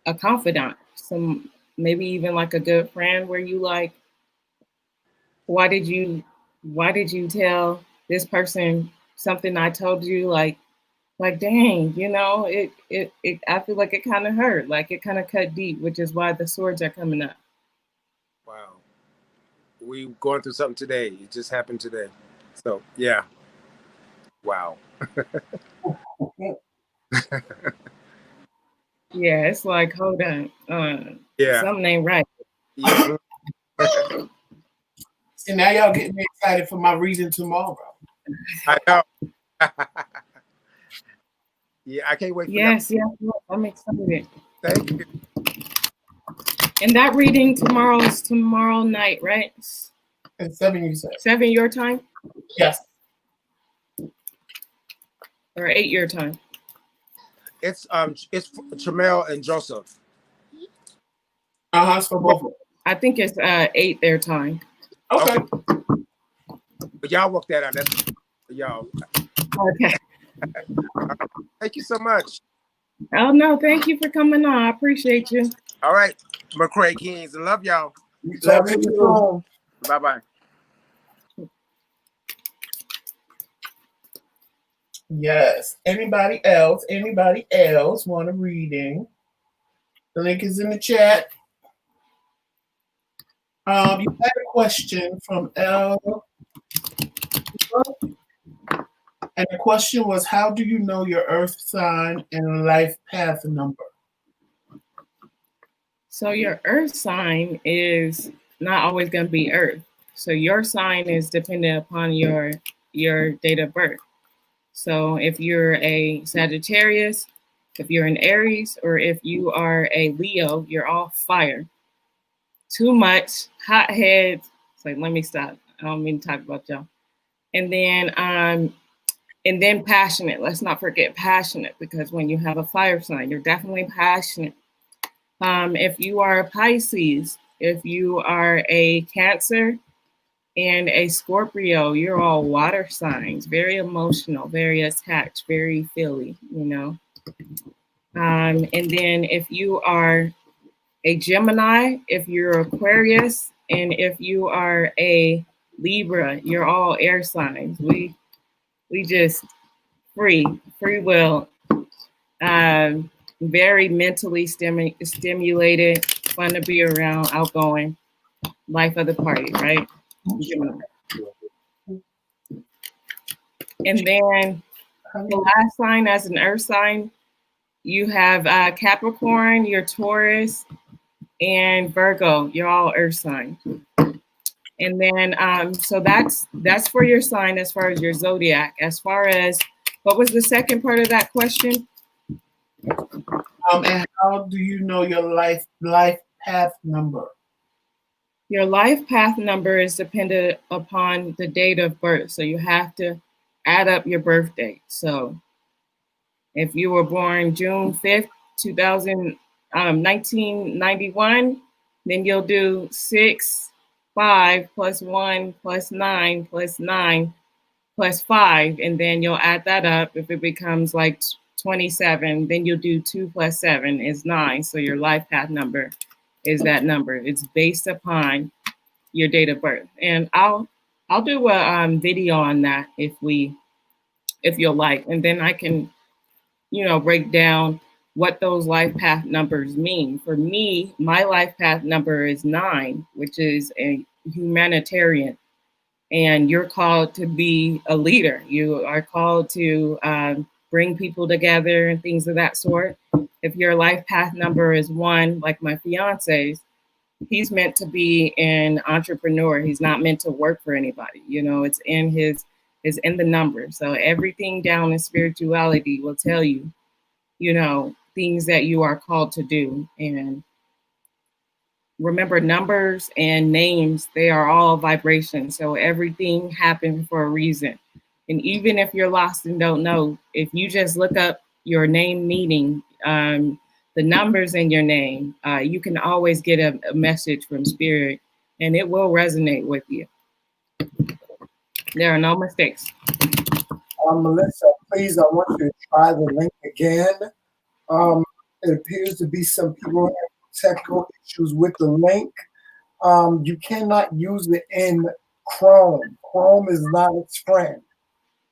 a confidant, some maybe even like a good friend, where you like, why did you tell this person something I told you? Like dang, it I feel like it kind of hurt, like it kind of cut deep, which is why the swords are coming up. Wow. We going through something today. It just happened today. So yeah. Wow. Yeah, it's like, hold on. Yeah. Something ain't right. Yeah. See, now y'all getting me excited for my reading tomorrow. I know. Yeah, I can't wait for Yes, I'm excited. Thank you. And that reading tomorrow is tomorrow night, right? It's 7, you said. 7 your time? Yes. or 8 your time? It's Jamel and Joseph. So both of them. I think it's 8 their time. Okay. But y'all work that out. That's y'all. Okay. Thank you so much. Oh no, thank you for coming on. I appreciate you. All right, McRae Kingz. I love y'all. Love you too. Bye-bye. Yes. Anybody else want a reading? The link is in the chat. You had a question from L. And the question was, how do you know your earth sign and life path number? So your earth sign is not always going to be earth. So your sign is dependent upon your date of birth. So if you're a Sagittarius, if you're an Aries, or if you are a Leo, you're all fire. Too much, hotheads. It's like, let me stop. I don't mean to talk about y'all. And then passionate. Let's not forget passionate, because when you have a fire sign, you're definitely passionate. If you are a Pisces, if you are a Cancer and a Scorpio, you're all water signs, very emotional, very attached, very feely, you know. And then if you are a Gemini, if you're Aquarius, and if you are a Libra, you're all air signs. We just free will, very mentally stimulated, fun to be around, outgoing, life of the party, right? Gemini. And then the last sign as an earth sign, you have Capricorn, your Taurus, and Virgo. You're all earth signs. And then, so that's for your sign as far as your zodiac. As far as, what was the second part of that question? And how do you know your life path number? Your life path number is dependent upon the date of birth. So you have to add up your birth date. So if you were born June 5th, 1991, then you'll do 6, 5 plus 1 plus 9 plus 9 plus 5. And then you'll add that up. If it becomes like 27, then you'll do 2 plus 7 is 9. So your life path number is that number. It's based upon your date of birth. And I'll do a video on that if you'll like. And then I can, break down what those life path numbers mean. For me, my life path number is 9, which is a humanitarian. And you're called to be a leader. You are called to bring people together and things of that sort. If your life path number is 1, like my fiance's, he's meant to be an entrepreneur. He's not meant to work for anybody. It's in it's in the number. So everything down in spirituality will tell you, things that you are called to do. And remember, numbers and names, they are all vibrations. So everything happened for a reason. And even if you're lost and don't know, if you just look up your name meaning, the numbers in your name, you can always get a message from spirit, and it will resonate with you. There are no mistakes. Melissa, please, I want you to try the link again. It appears to be some people have technical issues with the link. You cannot use it in Chrome. Chrome is not its friend.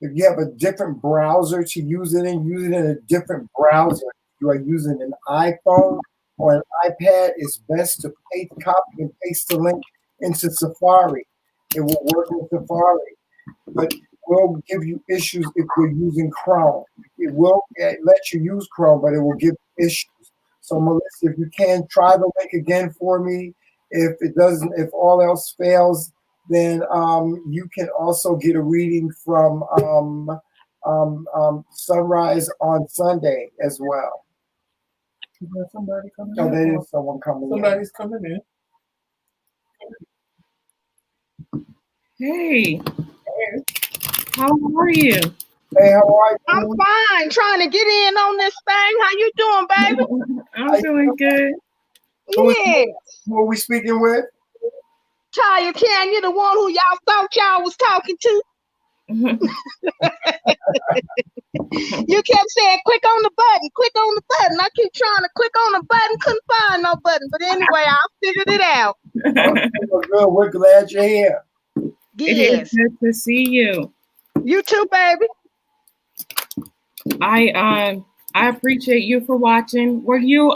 If you have a different browser to use it in a different browser. If you are using an iPhone or an iPad, it's best to copy and paste the link into Safari. It will work in Safari, but it will give you issues if you're using Chrome. It will let you use Chrome, but it will give you issues. So Melissa, if you can, try the link again for me. If it doesn't, if all else fails, then you can also get a reading from Sunrise on Sunday as well. Is there somebody coming in? Oh, there is someone coming Somebody's coming in. Hey, how are you? Hey, how are you? I'm fine. Trying to get in on this thing. How you doing, baby? I'm doing good. Yeah. Who are we speaking with? Tatiana, the one who y'all thought y'all was talking to. You kept saying, click on the button, click on the button. I keep trying to click on the button, couldn't find no button. But anyway, I figured it out. Good. We're glad you're here. It Yes. is good to see you. You too, baby. I appreciate you for watching. Were you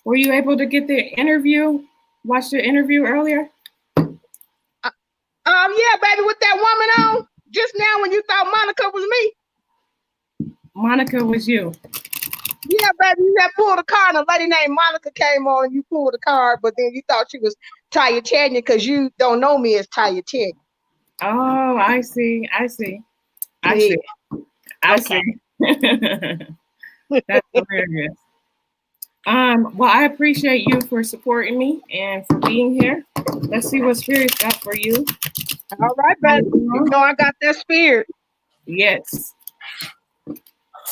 able to get the interview? Watch the interview earlier? Yeah, baby, with that woman on just now when you thought Monica was me. Monica was you. Yeah, baby, you had pulled a card and a lady named Monica came on and you pulled a card, but then you thought she was Tatiana because you don't know me as Tatiana. Oh, I see. I see. Okay. That's hilarious. Well, I appreciate you for supporting me and for being here. Let's see what Spirit's got for you. All right, baby. You know I got that spirit. Yes.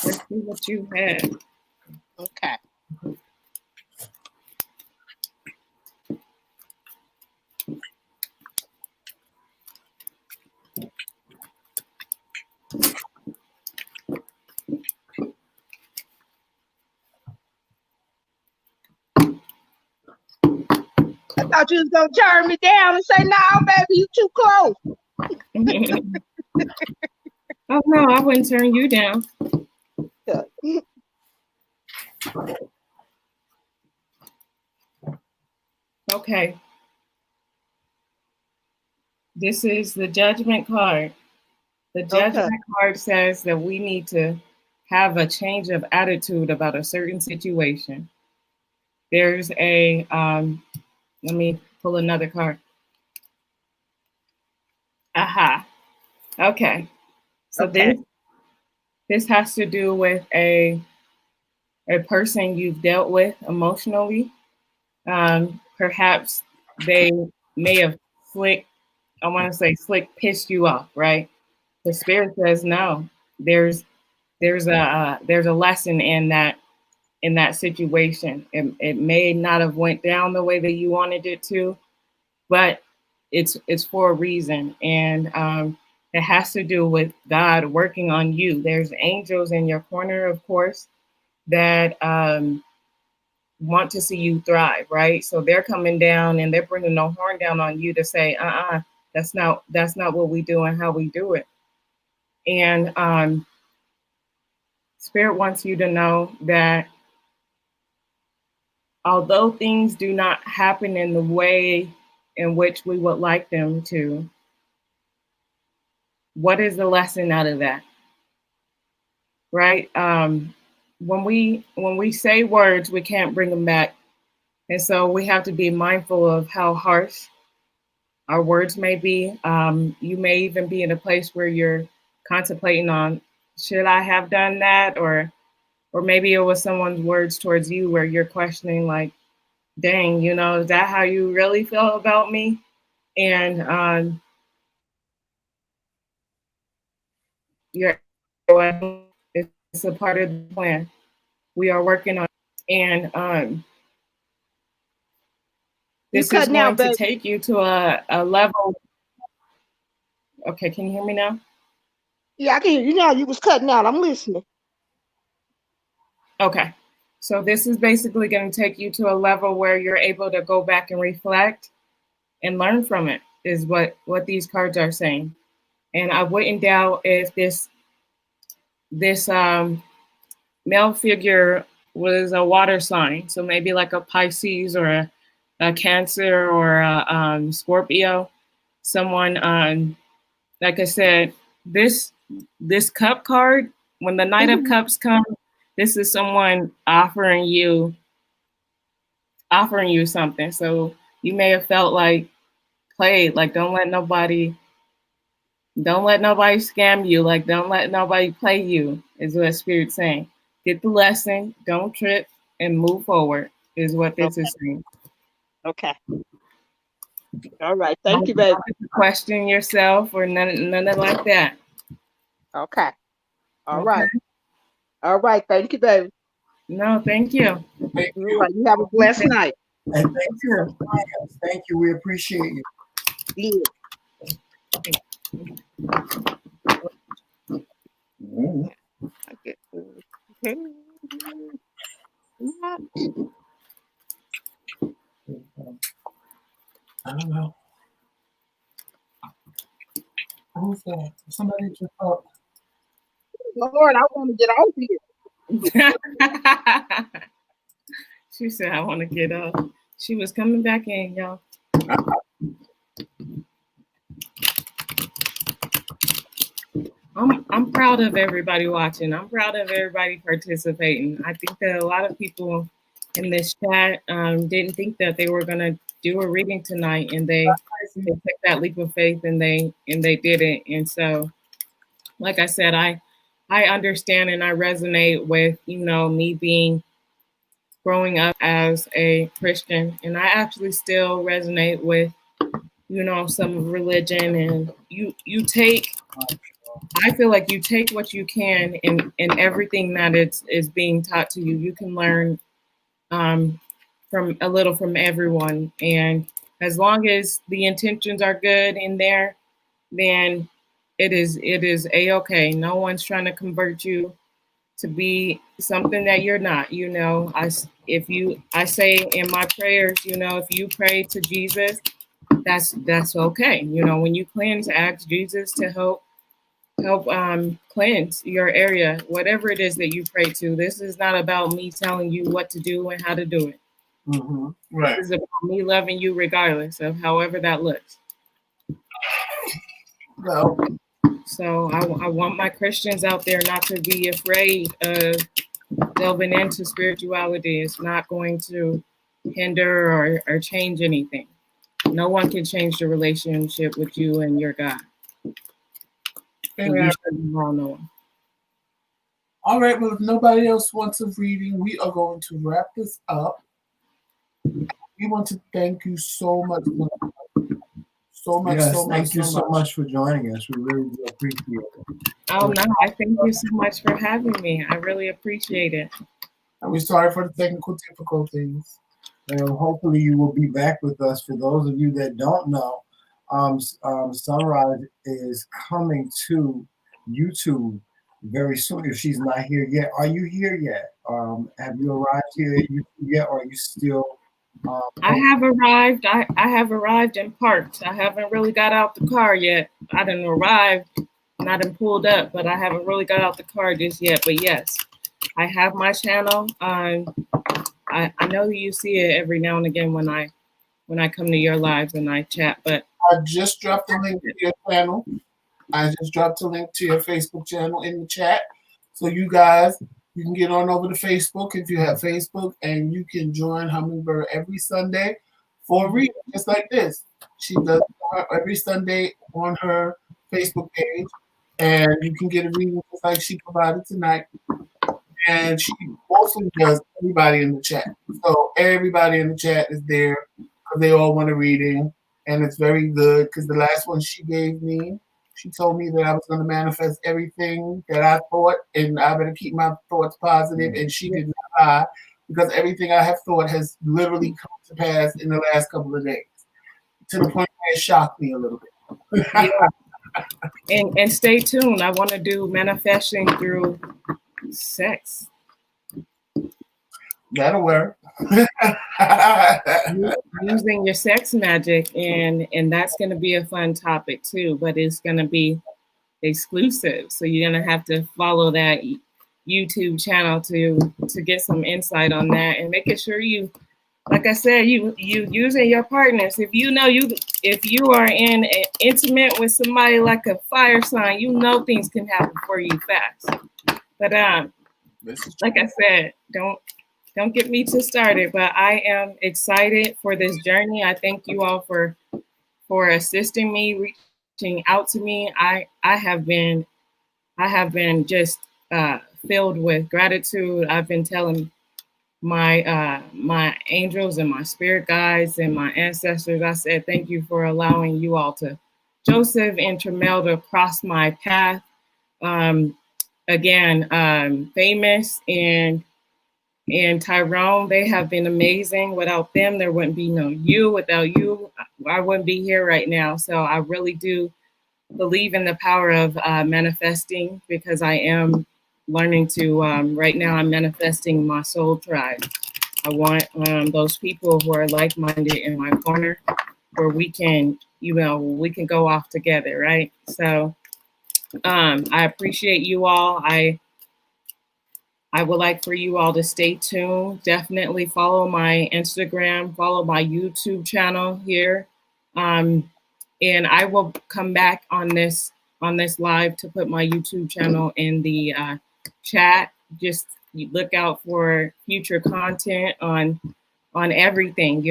Let's see what you have. Okay. I thought you was gonna turn me down and say, "No, baby, you too close." Oh no, I wouldn't turn you down. Okay. This is the judgment card. The judgment card says that we need to have a change of attitude about a certain situation. There's a, let me pull another card. Aha. Okay. So this has to do with a person you've dealt with emotionally. Perhaps they may have pissed you off, right? The Spirit says no. There's a lesson in that situation. It may not have went down the way that you wanted it to, but it's for a reason, and it has to do with God working on you. There's angels in your corner, of course, that want to see you thrive, right? So they're coming down and they're bringing the horn down on you to say, that's not what we do and how we do it. And Spirit wants you to know that although things do not happen in the way in which we would like them to, what is the lesson out of that? Right? When we say words, we can't bring them back. And so we have to be mindful of how harsh our words may be. You may even be in a place where you're contemplating on, should I have done that? Or maybe it was someone's words towards you where you're questioning, like, dang, is that how you really feel about me? And it's a part of the plan. We are working on it. And this is going to take you to a level. Okay, can you hear me now? Yeah, I can hear you now. You was cutting out. I'm listening. Okay. So this is basically going to take you to a level where you're able to go back and reflect and learn from it, is what these cards are saying. And I wouldn't doubt if this male figure was a water sign. So maybe like a Pisces or a Cancer or a Scorpio. Someone, like I said, this cup card, when the Knight of Cups comes, this is someone offering you something. So you may have felt like played, like don't let nobody scam you, like don't let nobody play you, is what Spirit's saying. Get the lesson, don't trip, and move forward, is what this is saying. Okay. All right. Thank you, baby. Question yourself or none like that. Okay. All Okay. right. All right. Thank you, baby. No, thank you. Thank All you. right. You have a blessed night. And thank you. Yes, thank you. We appreciate you. Yeah. Okay. I don't know. Who's that? Somebody just up. Lord, I want to get out here. She said, I want to get up. She was coming back in, y'all. I'm proud of everybody watching. I'm proud of everybody participating. I think that a lot of people in this chat didn't think that they were gonna do a reading tonight, and they took that leap of faith and they did it. And so, like I said, I understand and I resonate with, you know, me being growing up as a Christian, and I actually still resonate with, you know, some religion, and you take, I feel like you take what you can in everything that is being taught to you. You can learn from a little from everyone, and as long as the intentions are good in there, then it is a-okay. No one's trying to convert you to be something that you're not. You know, I say in my prayers, you know, if you pray to Jesus, that's okay. You know, when you cleanse, ask Jesus to help cleanse your area, whatever it is that you pray to. This is not about me telling you what to do and how to do it. Mm-hmm. Right. This is about me loving you regardless of however that looks. Well, so I want my Christians out there not to be afraid of delving into spirituality. It's not going to hinder or change anything. No one can change the relationship with you and your God. yeah. All right, well, if nobody else wants a reading, we are going to wrap this up. We want to thank you so much. Yes, thank you so much for joining us. We really do appreciate it. Oh, no, I thank you so much for having me. I really appreciate it. And we're sorry for the technical difficulties. And hopefully you will be back with us. For those of you that don't know, Sunrise is coming to YouTube very soon. If she's not here yet, are you here yet? Have you arrived here yet, or are you still? I have arrived. I have arrived and parked. I haven't really got out the car yet. I didn't arrive, and I didn't pulled up, but I haven't really got out the car just yet. But yes, I have my channel. I know you see it every now and again when I come to your lives and I chat. But I just dropped a link to your channel. I just dropped a link to your Facebook channel in the chat. So you guys, you can get on over to Facebook if you have Facebook, and you can join Hummingbird every Sunday for a reading, just like this. She does every Sunday on her Facebook page, and you can get a reading just like she provided tonight. And she also does everybody in the chat. So everybody in the chat is there because they all want a reading, and it's very good because the last one she gave me, she told me that I was going to manifest everything that I thought, and I better keep my thoughts positive, and she did not lie, because everything I have thought has literally come to pass in the last couple of days, to the point where it shocked me a little bit. Yeah. And stay tuned. I want to do manifesting through sex. That'll work. Using your sex magic, and that's going to be a fun topic too, but it's going to be exclusive, so you're going to have to follow that YouTube channel to get some insight on that, and making sure you, like I said, you using your partners. If you are intimate with somebody like a fire sign, you know things can happen for you fast. But like I said, don't get me too started, but I am excited for this journey. I thank you all for assisting me, reaching out to me. I have been just filled with gratitude. I've been telling my my angels and my spirit guides and my ancestors, I said, thank you for allowing you all to, Joseph and Trammell, to cross my path Again, Famous and Tyrone, they have been amazing. Without them, there wouldn't be no you. Without you, I wouldn't be here right now. So I really do believe in the power of manifesting, because I am learning to, right now I'm manifesting my soul tribe. I want those people who are like-minded in my corner, where we can, we can go off together, right? So I appreciate you all. I would like for you all to stay tuned. Definitely follow my Instagram, follow my YouTube channel here. And I will come back on this live to put my YouTube channel in the chat. Just look out for future content on everything,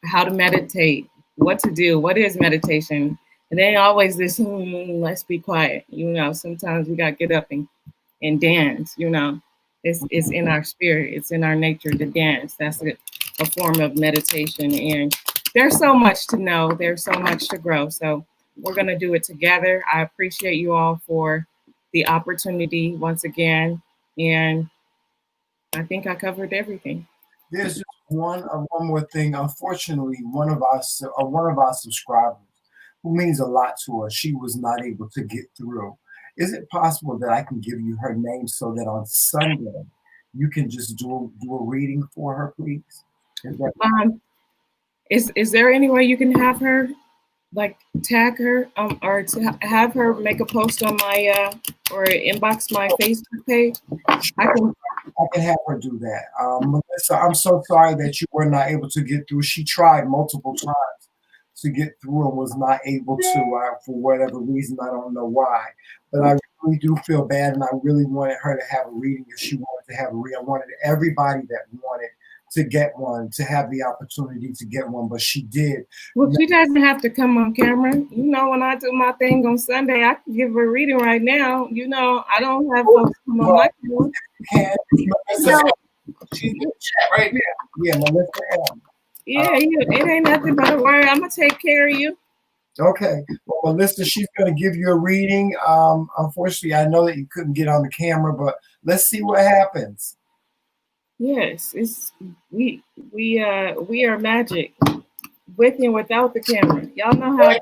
how to meditate, what to do, what is meditation. And then always this, let's be quiet. Sometimes we got to get up and dance, It's in our spirit. It's in our nature to dance. That's a form of meditation. And there's so much to know. There's so much to grow. So we're going to do it together. I appreciate you all for the opportunity once again. And I think I covered everything. There's just one more thing. Unfortunately, one of our subscribers, who means a lot to us, she was not able to get through. Is it possible that I can give you her name so that on Sunday you can just do a reading for her, please? Is there any way you can have her, like, tag her, or to have her make a post on my or inbox my Facebook page? I can have her do that. Melissa, I'm so sorry that you were not able to get through. She tried multiple times to get through and was not able to for whatever reason. I don't know why, but I really do feel bad, and I really wanted her to have a reading if she wanted to have a reading. I wanted everybody that wanted to get one to have the opportunity to get one, but she did. Well, she doesn't have to come on camera. When I do my thing on Sunday, I can give her a reading right now. I don't have folks come on my camera. She's in the chat right now. Yeah, Melissa M. Yeah, it ain't nothing but a word. I'm going to take care of you. Okay. Well, Melissa, she's going to give you a reading. Unfortunately, I know that you couldn't get on the camera, but let's see what happens. Yes, we are magic, with and without the camera. Y'all know how to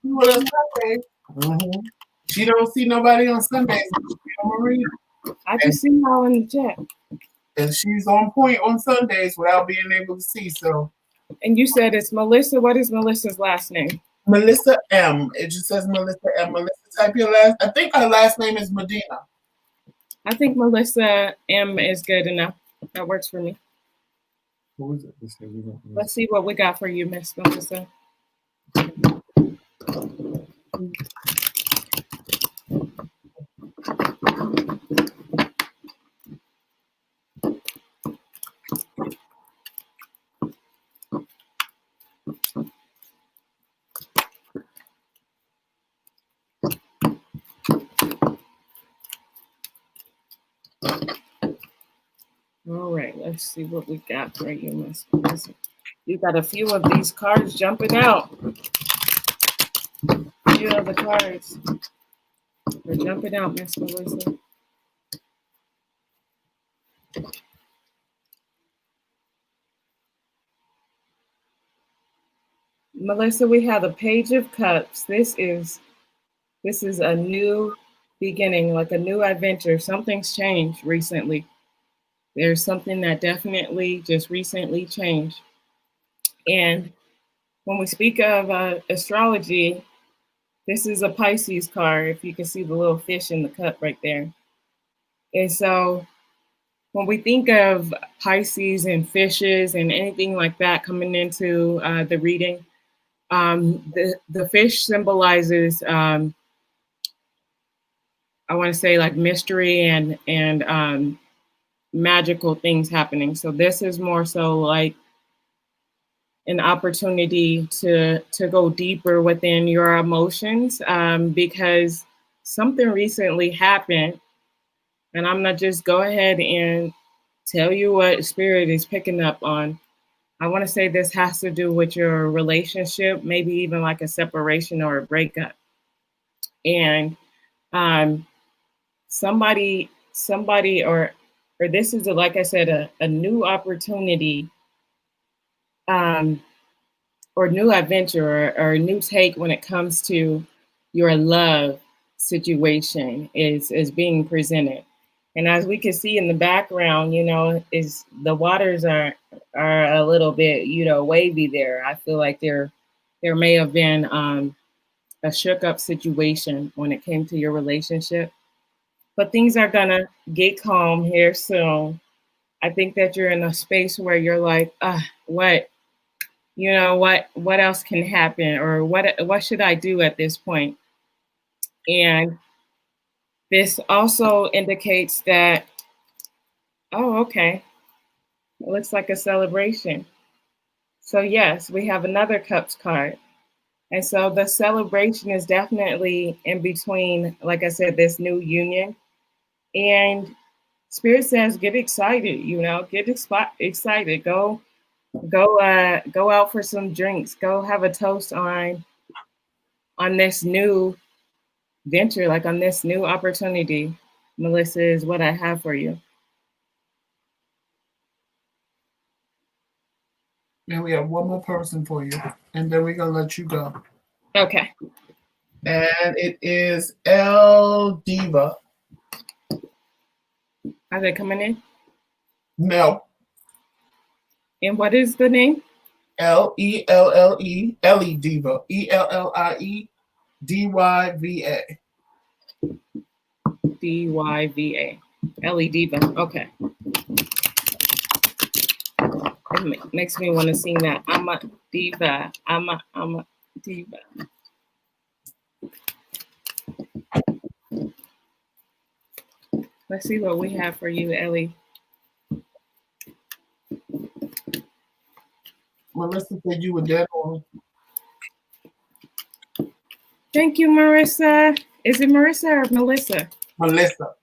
do it. Mm-hmm. She don't see nobody on Sundays. I just see y'all in the chat. And she's on point on Sundays without being able to see. So. And you said it's Melissa. What is Melissa's last name? Melissa M. It just says Melissa M. Melissa, type your last. I think her last name is Medina. I think Melissa M is good enough. That works for me. Who is it? Let's see what we got for you, Miss Melissa. All right, let's see what we got for you, Miss Melissa. You got a few of these cards jumping out. A few of the cards are jumping out, Miss Melissa. Melissa, we have the Page of Cups. This is a new beginning, like a new adventure. Something's changed recently. There's something that definitely just recently changed. And when we speak of astrology, this is a Pisces card, if you can see the little fish in the cup right there. And so when we think of Pisces and fishes and anything like that coming into the reading, the fish symbolizes, I want to say, like mystery and magical things happening. So this is more so like an opportunity to go deeper within your emotions, because something recently happened, and I'm gonna just go ahead and tell you what Spirit is picking up on. I want to say this has to do with your relationship, maybe even like a separation or a breakup. And somebody, or this is like I said, a new opportunity, or new adventure, or a new take when it comes to your love situation is being presented. And as we can see in the background, is the waters are a little bit, wavy there. I feel like there may have been a shook up situation when it came to your relationship, but things are gonna get calm here soon. I think that you're in a space where you're like, what else can happen, or what should I do at this point? And this also indicates that, oh, okay, it looks like a celebration. So yes, we have another Cups card. And so the celebration is definitely in between, like I said, this new union. And Spirit says, get excited, get excited. Go out for some drinks. Go have a toast on this new venture, like on this new opportunity. Melissa, is what I have for you. And we have one more person for you, and then we're gonna let you go. Okay. And it is L Diva. Are they coming in? No. And what is the name? L-E-L-L-E, Ellie Diva. E-L-L-I-E D-Y-V-A. D-Y-V-A. Ellie Diva. Okay. It makes me want to sing that. I'm a diva. I'm a diva. Let's see what we have for you, Ellie. Melissa said you were dead on. Thank you, Marissa. Is it Marissa or Melissa? Melissa.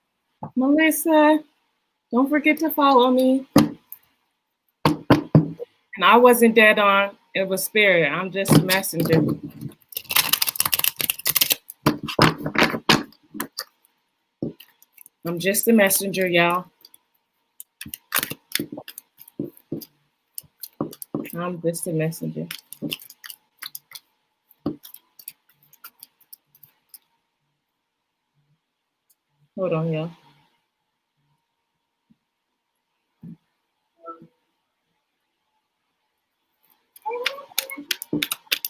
Melissa, don't forget to follow me. And I wasn't dead on. It was Spirit. I'm just a messenger. I'm just a messenger, y'all. I'm just a messenger. Hold on, y'all.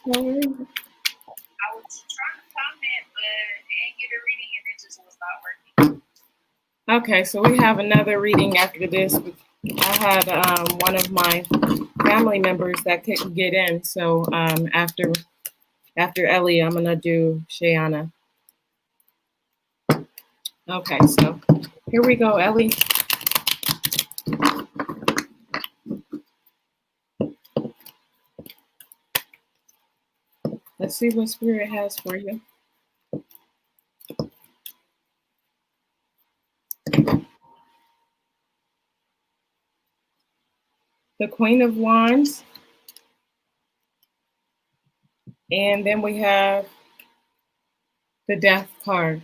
I was trying to comment, but didn't get a reading, and it just was not working. Okay, so we have another reading after this. I had one of my family members that couldn't get in, so after Ellie, I'm gonna do Shayana. Okay, so here we go, Ellie. Let's see what Spirit has for you. The Queen of Wands. And then we have the Death card.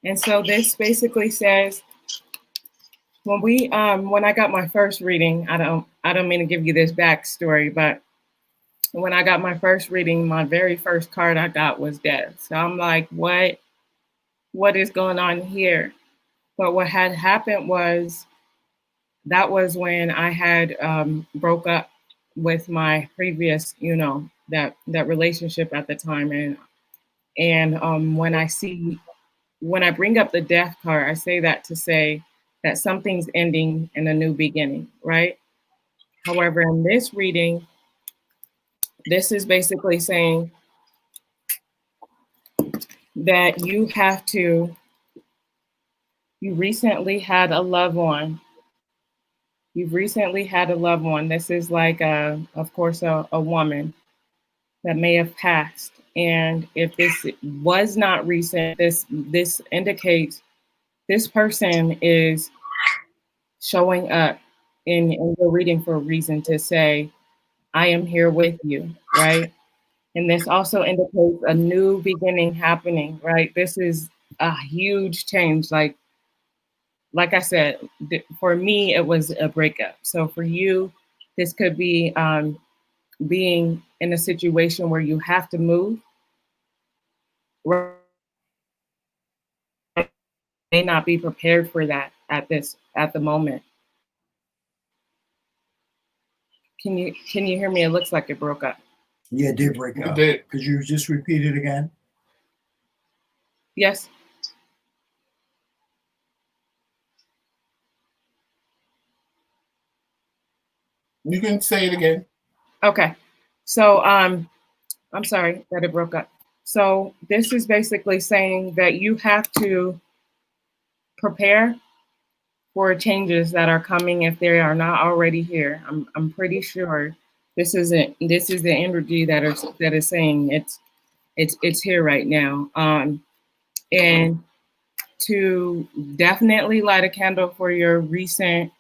And so this basically says, when I got my first reading, I don't mean to give you this backstory, but when I got my first reading, my very first card I got was Death. So I'm like, what is going on here? But what had happened was, that was when I had broke up with my previous, that relationship at the time. And when I bring up the Death card, I say that to say that something's ending and a new beginning, right? However, in this reading, this is basically saying that you recently had a loved one. You've recently had a loved one. This is like, of course, a woman that may have passed. And if this was not recent, this indicates this person is showing up in your reading for a reason to say, I am here with you, right? And this also indicates a new beginning happening, right? This is a huge change. Like I said, for me, it was a breakup. So for you, this could be being in a situation where you have to move. May not be prepared for that at the moment. Can you hear me? It looks like it broke up. Yeah, it did break up. It did. Could you just repeat it again? Yes. You can say it again. Okay. So I'm sorry that it broke up. So this is basically saying that you have to prepare for changes that are coming if they are not already here. I'm pretty sure this is the energy that is saying it's here right now. And to definitely light a candle for your recent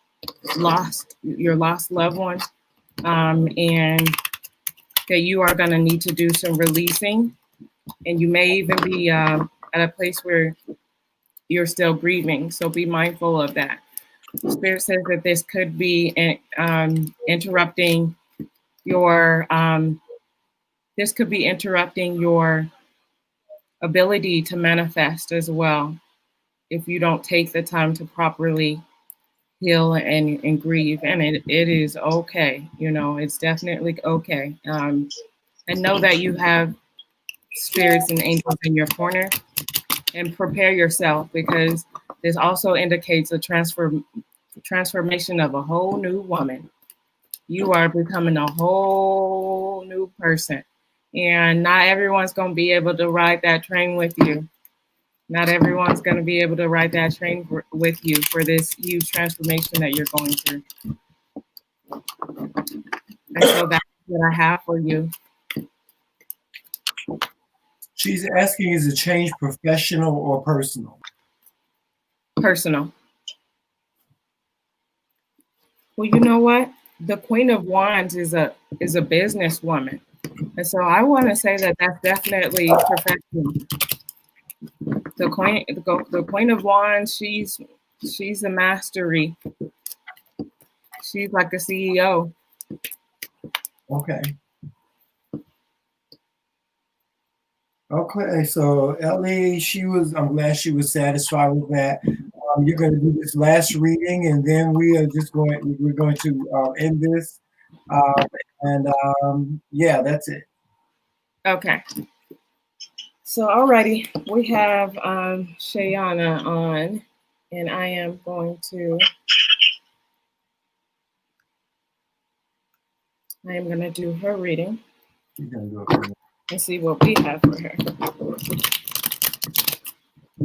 lost loved one, and that you are going to need to do some releasing, and you may even be at a place where you're still grieving. So be mindful of that. Spirit says that this could be interrupting your ability to manifest as well, if you don't take the time to properly heal and grieve. And it is okay. It's definitely okay. And know that you have spirits and angels in your corner, and prepare yourself, because this also indicates a transformation of a whole new woman. You are becoming a whole new person, and not everyone's going to be able to ride that train with you. Not everyone's going to be able to ride that train with you for this huge transformation that you're going through. And so that's what I have for you. She's asking, is it change professional or personal? Personal. Well, you know what? The Queen of Wands is a businesswoman. And so I want to say that that's definitely professional. The Queen of Wands, she's a mastery. She's like a CEO. Okay. Okay, so Ellie, I'm glad she was satisfied with that. You're going to do this last reading, and then we're going to end this. Yeah, that's it. Okay. So already we have Shayana on, and I am going to do her reading. She's going to do it. And see what we have for her.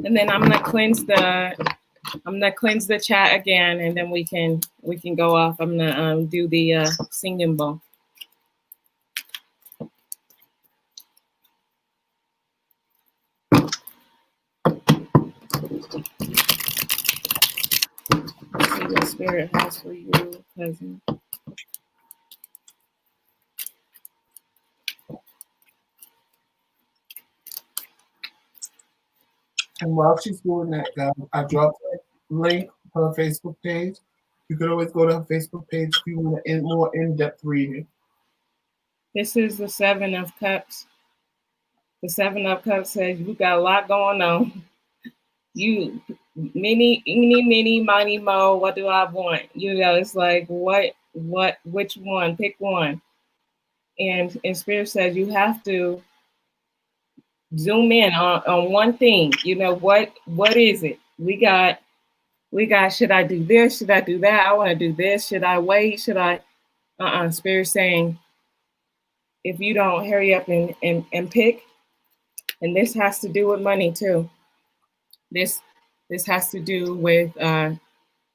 And then I'm gonna cleanse the chat again, and then we can go off. I'm gonna do the singing bowl. See what Spirit has for you, cousin. And while she's doing that, I dropped a link on her Facebook page. You can always go to her Facebook page if you want a more in-depth reading. This is the Seven of Cups. The Seven of Cups says you got a lot going on. You eeny, miny, mo, what do I want? It's like which one? Pick one. And Spirit says you have to zoom in on one thing. What is it? We got, should I do this? Should I do that? I want to do this. Should I wait? Should I? Spirit saying, if you don't hurry up and pick, and this has to do with money too. This has to do with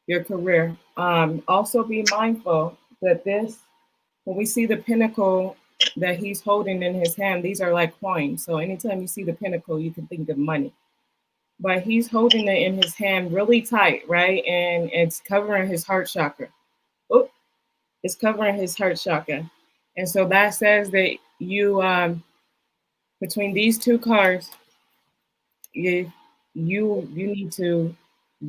your career. Also be mindful that when we see the pinnacle that he's holding in his hand, these are like coins. So anytime you see the pinnacle, you can think of money. But he's holding it in his hand really tight, right? And it's covering his heart chakra. Oh, it's covering his heart chakra. And so that says that you, between these two cards, you need to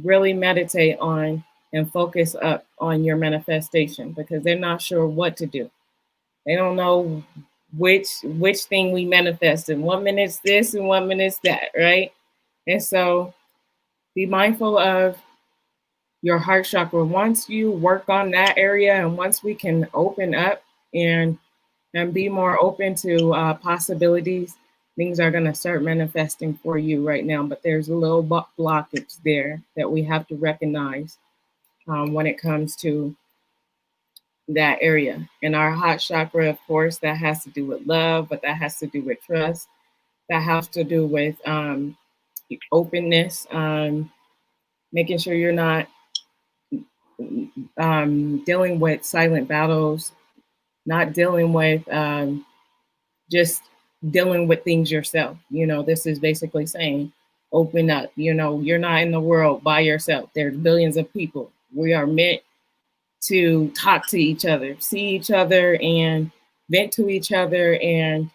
really meditate on and focus up on your manifestation, because they're not sure what to do. They don't know which thing we manifest in. 1 minute's this and 1 minute's that, right? And so be mindful of your heart chakra. Once you work on that area, and once we can open up and be more open to possibilities, things are going to start manifesting for you right now. But there's a little blockage there that we have to recognize when it comes to that area. And our heart chakra, of course, that has to do with love, but that has to do with trust. That has to do with openness, making sure you're not dealing with silent battles, not dealing with just dealing with things yourself. You know, this is basically saying, open up. You know, you're not in the world by yourself. There's billions of people. We are meant to talk to each other, see each other, and vent to each other and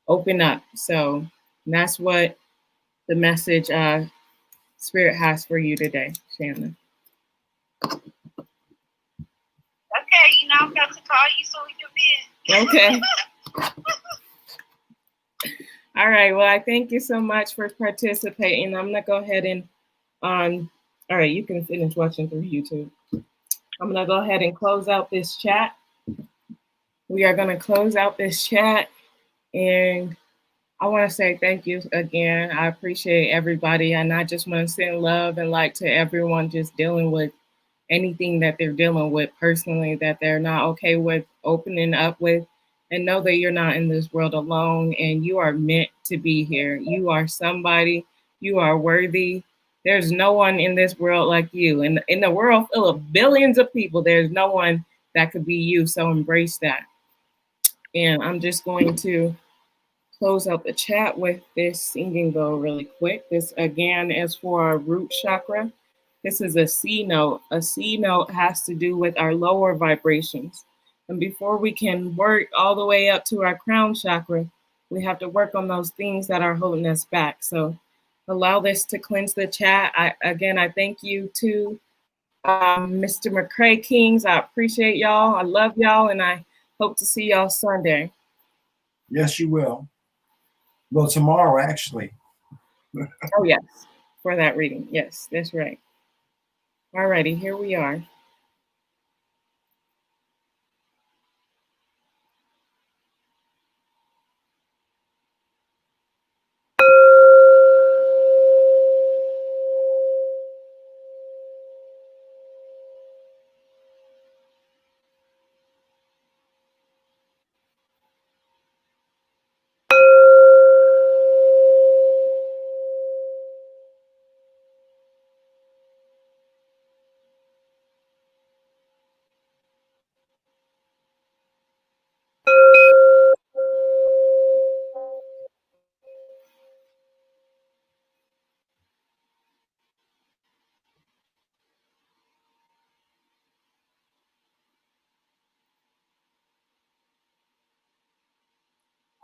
open up. So that's what the message Spirit has for you today, Shannon. Okay, you know, I'm about to call you so we can vent. Okay. All right. Well, I thank you so much for participating. I'm gonna go ahead and all right, you can finish watching through YouTube. I'm gonna go ahead and close out this chat. We are gonna close out this chat, and I want to say thank you again. I appreciate everybody, and I just want to send love and light to everyone just dealing with anything that they're dealing with personally, that they're not okay with opening up with, and know that you're not in this world alone, and you are meant to be here. You are somebody. You are worthy. There's no one in this world like you. And in the world full of billions of people, there's no one that could be you. So embrace that. And I'm just going to close out the chat with this singing bowl really quick. This again is for our root chakra. This is a C note. A C note has to do with our lower vibrations. And before we can work all the way up to our crown chakra, we have to work on those things that are holding us back. So allow this to cleanse the chat. I thank you to Mr. McRae Kingz. I appreciate y'all. I love y'all, and I hope to see y'all Sunday. Yes, you will. Well, tomorrow, actually. Oh, yes, for that reading. Yes, that's right. All righty, here we are.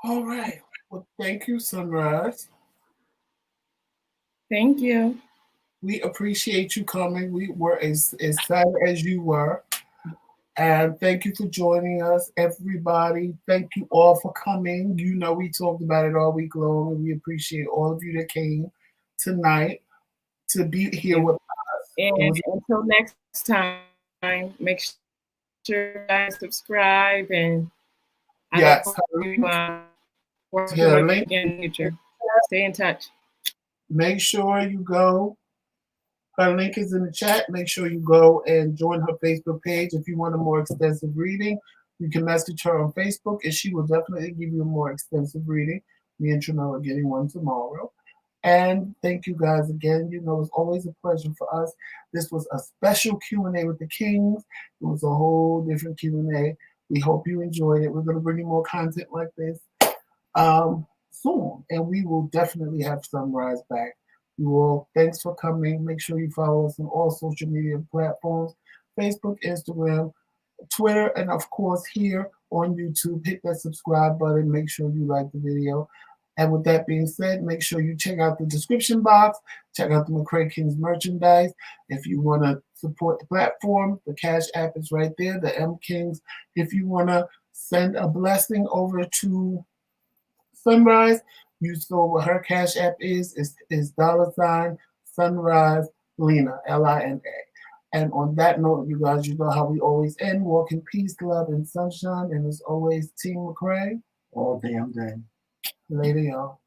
All right. Well, thank you, Sunrise. Thank you. We appreciate you coming. We were as excited as you were. And thank you for joining us, everybody. Thank you all for coming. You know, we talked about it all week long, and we appreciate all of you that came tonight to be here with us. And until next time, make sure you guys subscribe, and I hope you work again in the future. Stay in touch. Make sure you go. Her link is in the chat. Make sure you go and join her Facebook page. If you want a more extensive reading, you can message her on Facebook, and she will definitely give you a more extensive reading. Me and Trinell are getting one tomorrow. And thank you guys again. You know, it's always a pleasure for us. This was a special Q&A with the Kings. It was a whole different Q&A. We hope you enjoyed it. We're going to bring you more content like this soon. And we will definitely have Sunrise back. You all, thanks for coming. Make sure you follow us on all social media platforms, Facebook, Instagram, Twitter, and of course here on YouTube. Hit that subscribe button. Make sure you like the video. And with that being said, make sure you check out the description box. Check out the McRae Kingz merchandise. If you want to support the platform, the Cash App is right there, the MKingz. If you want to send a blessing over to Sunrise, you saw what her Cash App is $Sunrise Lena, Lina. And on that note, you guys, you know how we always end. Walk in peace, love, and sunshine. And as always, Team McRae. All damn day. Later, y'all.